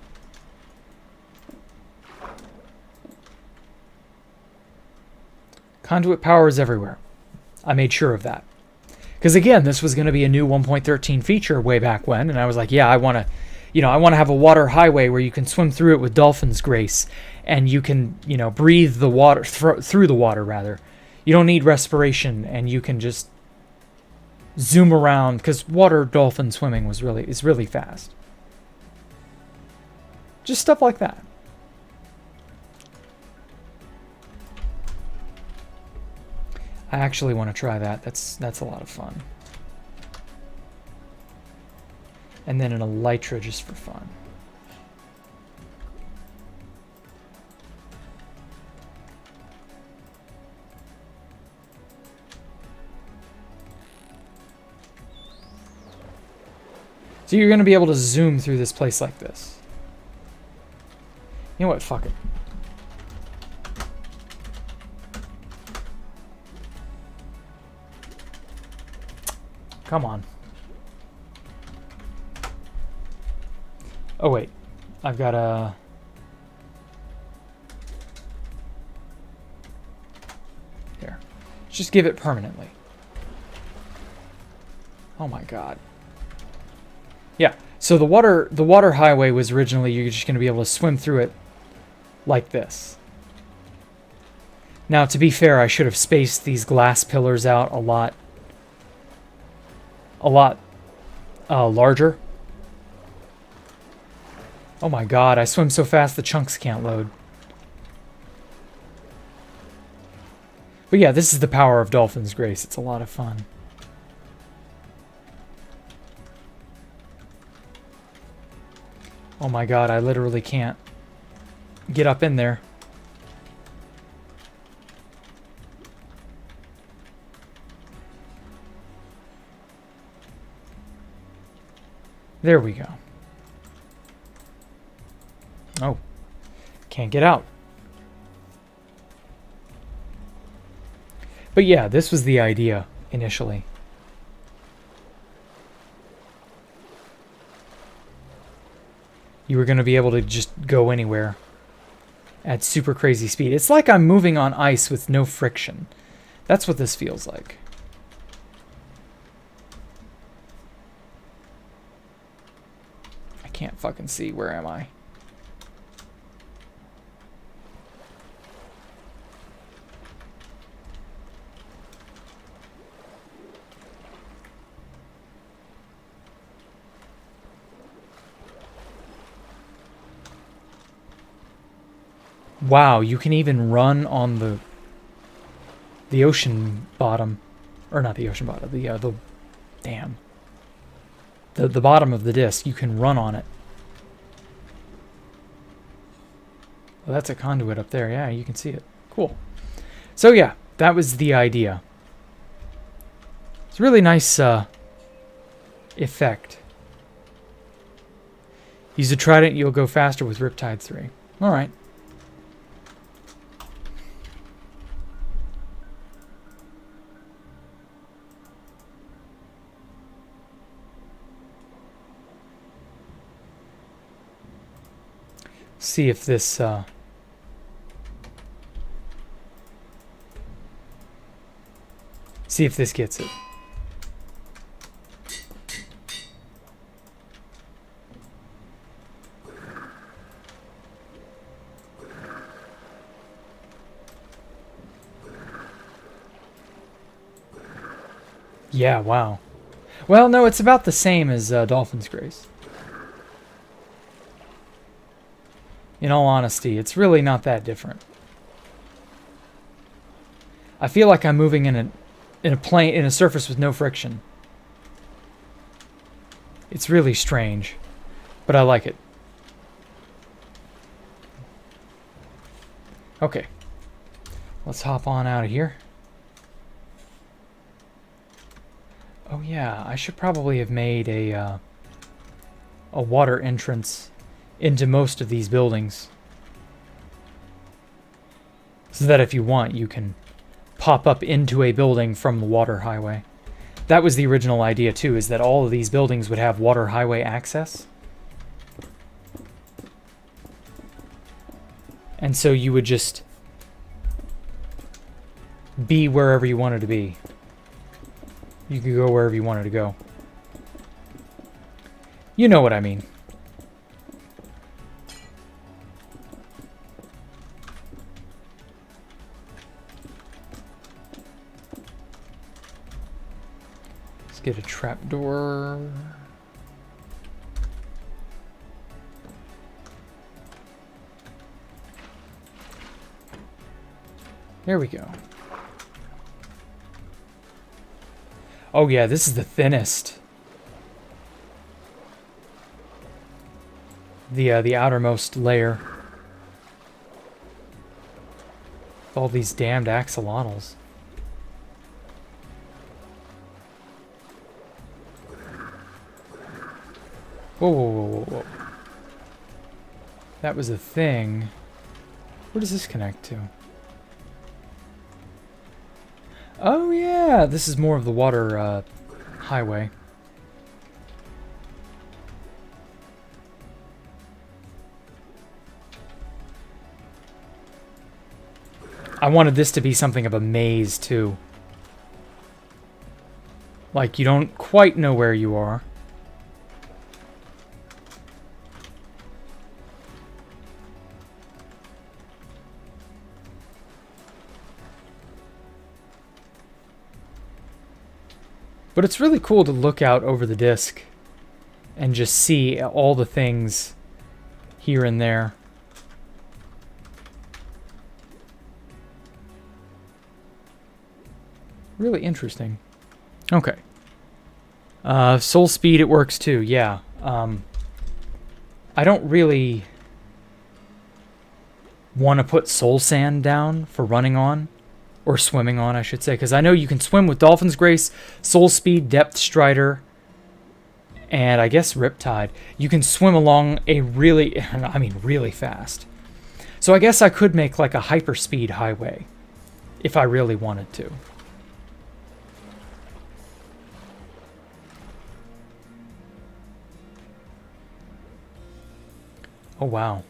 Conduit power is everywhere. I made sure of that. Because again, this was going to be a new 1.13 feature way back when, and I was like, yeah, I want to have a water highway where you can swim through it with dolphin's grace, and you can, breathe the water through the water rather. You don't need respiration, and you can just zoom around because water dolphin swimming is really fast. Just stuff like that. I actually want to try that. That's a lot of fun. And then an elytra just for fun. So you're going to be able to zoom through this place like this. You know what? Fuck it. Come on. Oh, wait. I've got a... There. Just give it permanently. Oh my god. Yeah, so the water highway was originally you're just going to be able to swim through it like this. Now, to be fair, I should have spaced these glass pillars out a lot larger. Oh my god, I swim so fast the chunks can't load. But yeah, this is the power of Dolphin's Grace. It's a lot of fun. Oh my god, I literally can't get up in there. There we go. Oh, can't get out. But yeah, this was the idea initially. You were going to be able to just go anywhere at super crazy speed. It's like I'm moving on ice with no friction. That's what this feels like. I can't fucking see. Where am I? Wow, you can even run on the ocean bottom, or not the ocean bottom, the damn, the bottom of the disc. You can run on it. Well, that's a conduit up there. Yeah, you can see it. Cool. So yeah, that was the idea. It's a really nice effect. Use a trident, you'll go faster with Riptide 3. All right. See if this gets it. Yeah, wow. Well, no, it's about the same as Dolphin's Grace. In all honesty, it's really not that different. I feel like I'm moving in a surface with no friction. It's really strange, but I like it. Okay. Let's hop on out of here. Oh yeah, I should probably have made a water entrance into most of these buildings, so that if you want, you can pop up into a building from the water highway. That was the original idea too, is that all of these buildings would have water highway access. And so you would just be wherever you wanted to be. You could go wherever you wanted to go. You know what I mean. Get a trapdoor. There we go. Oh yeah, this is the thinnest. The outermost layer. With all these damned axolotls. Whoa, whoa, whoa, whoa, whoa. that was a thing. Where does this connect to? Oh yeah, this is more of the water highway. I wanted this to be something of a maze too. Like you don't quite know where you are. But it's really cool to look out over the disc and just see all the things here and there. Really interesting. Okay. Soul speed, it works too, yeah. I don't really want to put soul sand down for running on. Or swimming on, I should say. Because I know you can swim with Dolphin's Grace, Soul Speed, Depth Strider, and I guess Riptide. You can swim along a really, I mean really fast. So I guess I could make like a hyperspeed highway. If I really wanted to. Oh wow.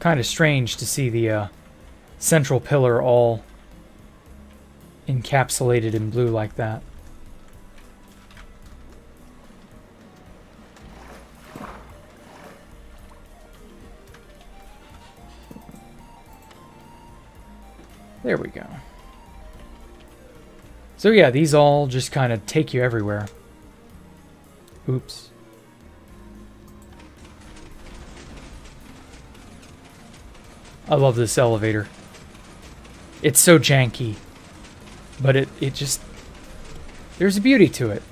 Kind of strange to see the central pillar all encapsulated in blue like that. There we go. So yeah, these all just kind of take you everywhere. Oops. I love this elevator. It's so janky, but it just, there's a beauty to it.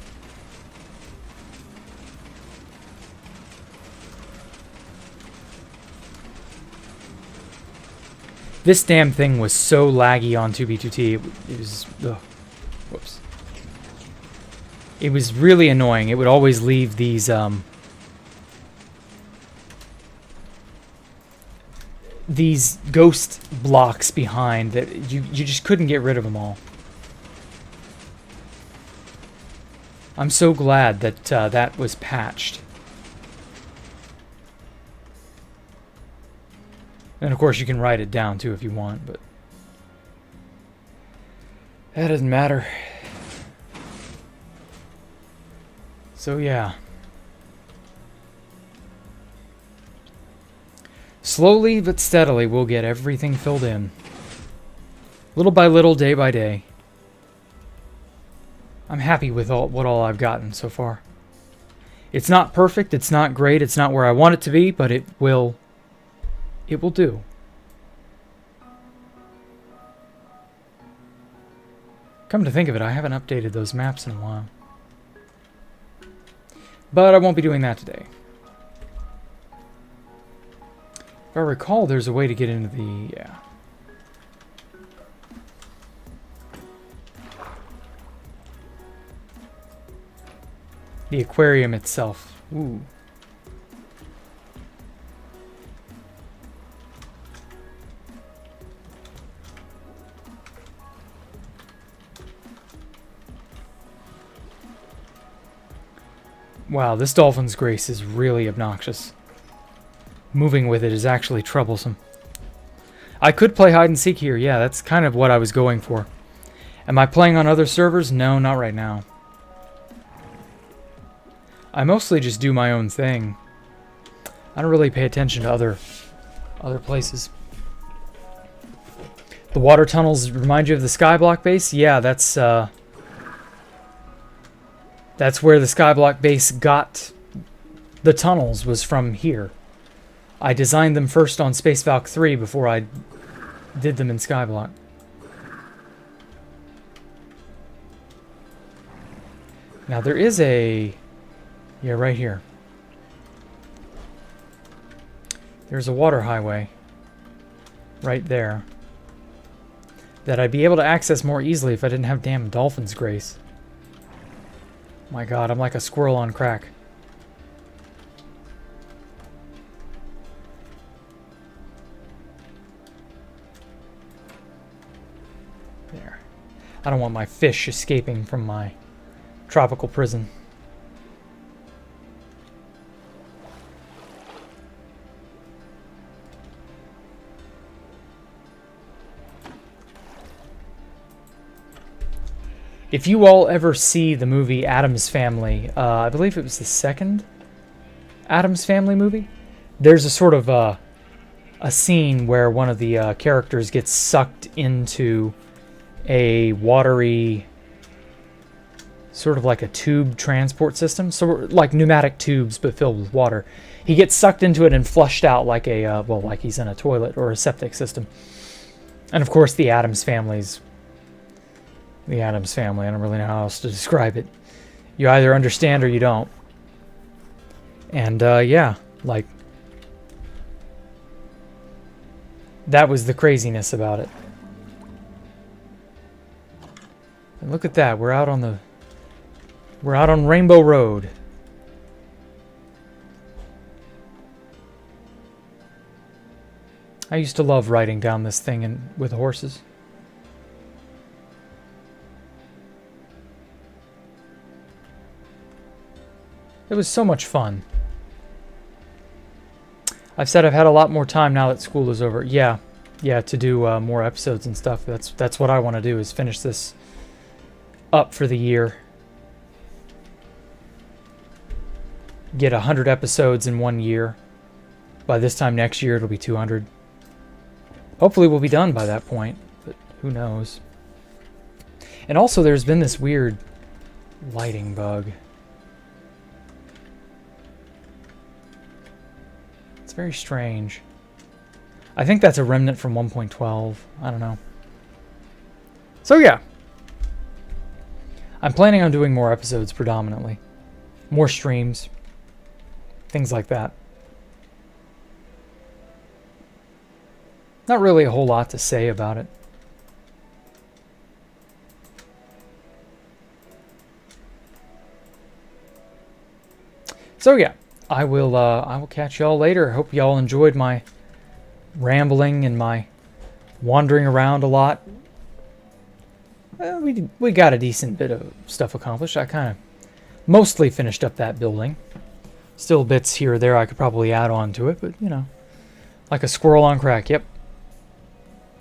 This damn thing was so laggy on 2B2T. It was, ugh, whoops. It was really annoying. It would always leave these ghost blocks behind that you just couldn't get rid of them all. I'm so glad that that was patched. And of course you can write it down too if you want, but that doesn't matter. So yeah. Slowly but steadily, we'll get everything filled in. Little by little, day by day. I'm happy with what all I've gotten so far. It's not perfect, it's not great, it's not where I want it to be, but it will do. Come to think of it, I haven't updated those maps in a while. But I won't be doing that today. If I recall, there's a way to get into the... yeah. The aquarium itself. Ooh. Wow, this Dolphin's Grace is really obnoxious. Moving with it is actually troublesome. I could play hide and seek here. Yeah, that's kind of what I was going for. Am I playing on other servers? No, not right now. I mostly just do my own thing. I don't really pay attention to other places. The water tunnels remind you of the Skyblock base? Yeah, that's where the Skyblock base got the tunnels, was from here. I designed them first on Space Valk 3 before I did them in Skyblock. Now there is a... yeah, right here. There's a water highway. Right there. That I'd be able to access more easily if I didn't have damn Dolphin's Grace. My god, I'm like a squirrel on crack. I don't want my fish escaping from my tropical prison. If you all ever see the movie Addams Family, I believe it was the second Addams Family movie, there's a sort of a scene where one of the characters gets sucked into a watery, sort of like a tube transport system, so like pneumatic tubes but filled with water. He gets sucked into it and flushed out like a, well, like he's in a toilet or a septic system. And of course the Addams Family's the Addams Family. I don't really know how else to describe it. You either understand or you don't. And yeah, like, that was the craziness about it. And look at that, we're out on Rainbow Road. I used to love riding down this thing with horses. It was so much fun. I've said I've had a lot more time now that school is over. Yeah, to do more episodes and stuff. That's what I want to do, is finish this up for the year. Get 100 episodes in 1 year. By this time next year, it'll be 200. Hopefully we'll be done by that point, but who knows. And also there's been this weird lighting bug. It's very strange. I think that's a remnant from 1.12. I don't know. So yeah. I'm planning on doing more episodes predominantly. More streams. Things like that. Not really a whole lot to say about it. So yeah. I will catch y'all later. Hope y'all enjoyed my rambling and my wandering around a lot. We got a decent bit of stuff accomplished. I kind of mostly finished up that building. Still bits here or there I could probably add on to it, but you know, like a squirrel on crack. Yep.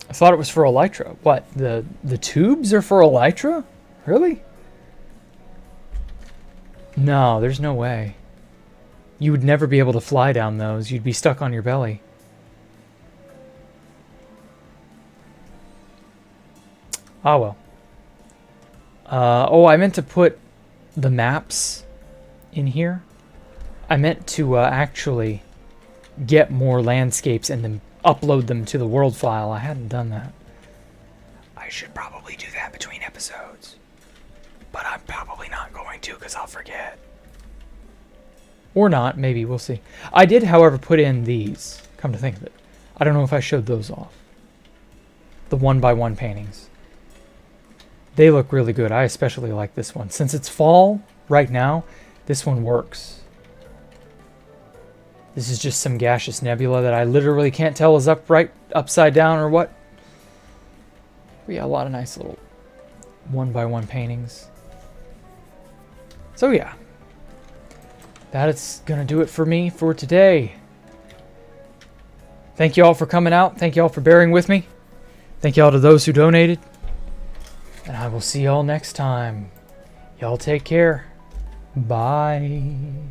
I thought it was for elytra. What? The tubes are for elytra? Really? No, there's no way. You would never be able to fly down those. You'd be stuck on your belly. Ah, well. Oh, I meant to put the maps in here. I meant to actually get more landscapes and then upload them to the world file. I hadn't done that. I should probably do that between episodes. But I'm probably not going to because I'll forget. Or not, maybe, we'll see. I did, however, put in these, come to think of it. I don't know if I showed those off. The 1x1 paintings. They look really good. I especially like this one. Since it's fall right now, this one works. This is just some gaseous nebula that I literally can't tell is upright, upside down, or what. But yeah, a lot of nice little 1x1 paintings. So yeah. That is going to do it for me for today. Thank you all for coming out. Thank you all for bearing with me. Thank you all to those who donated. And I will see y'all next time. Y'all take care. Bye.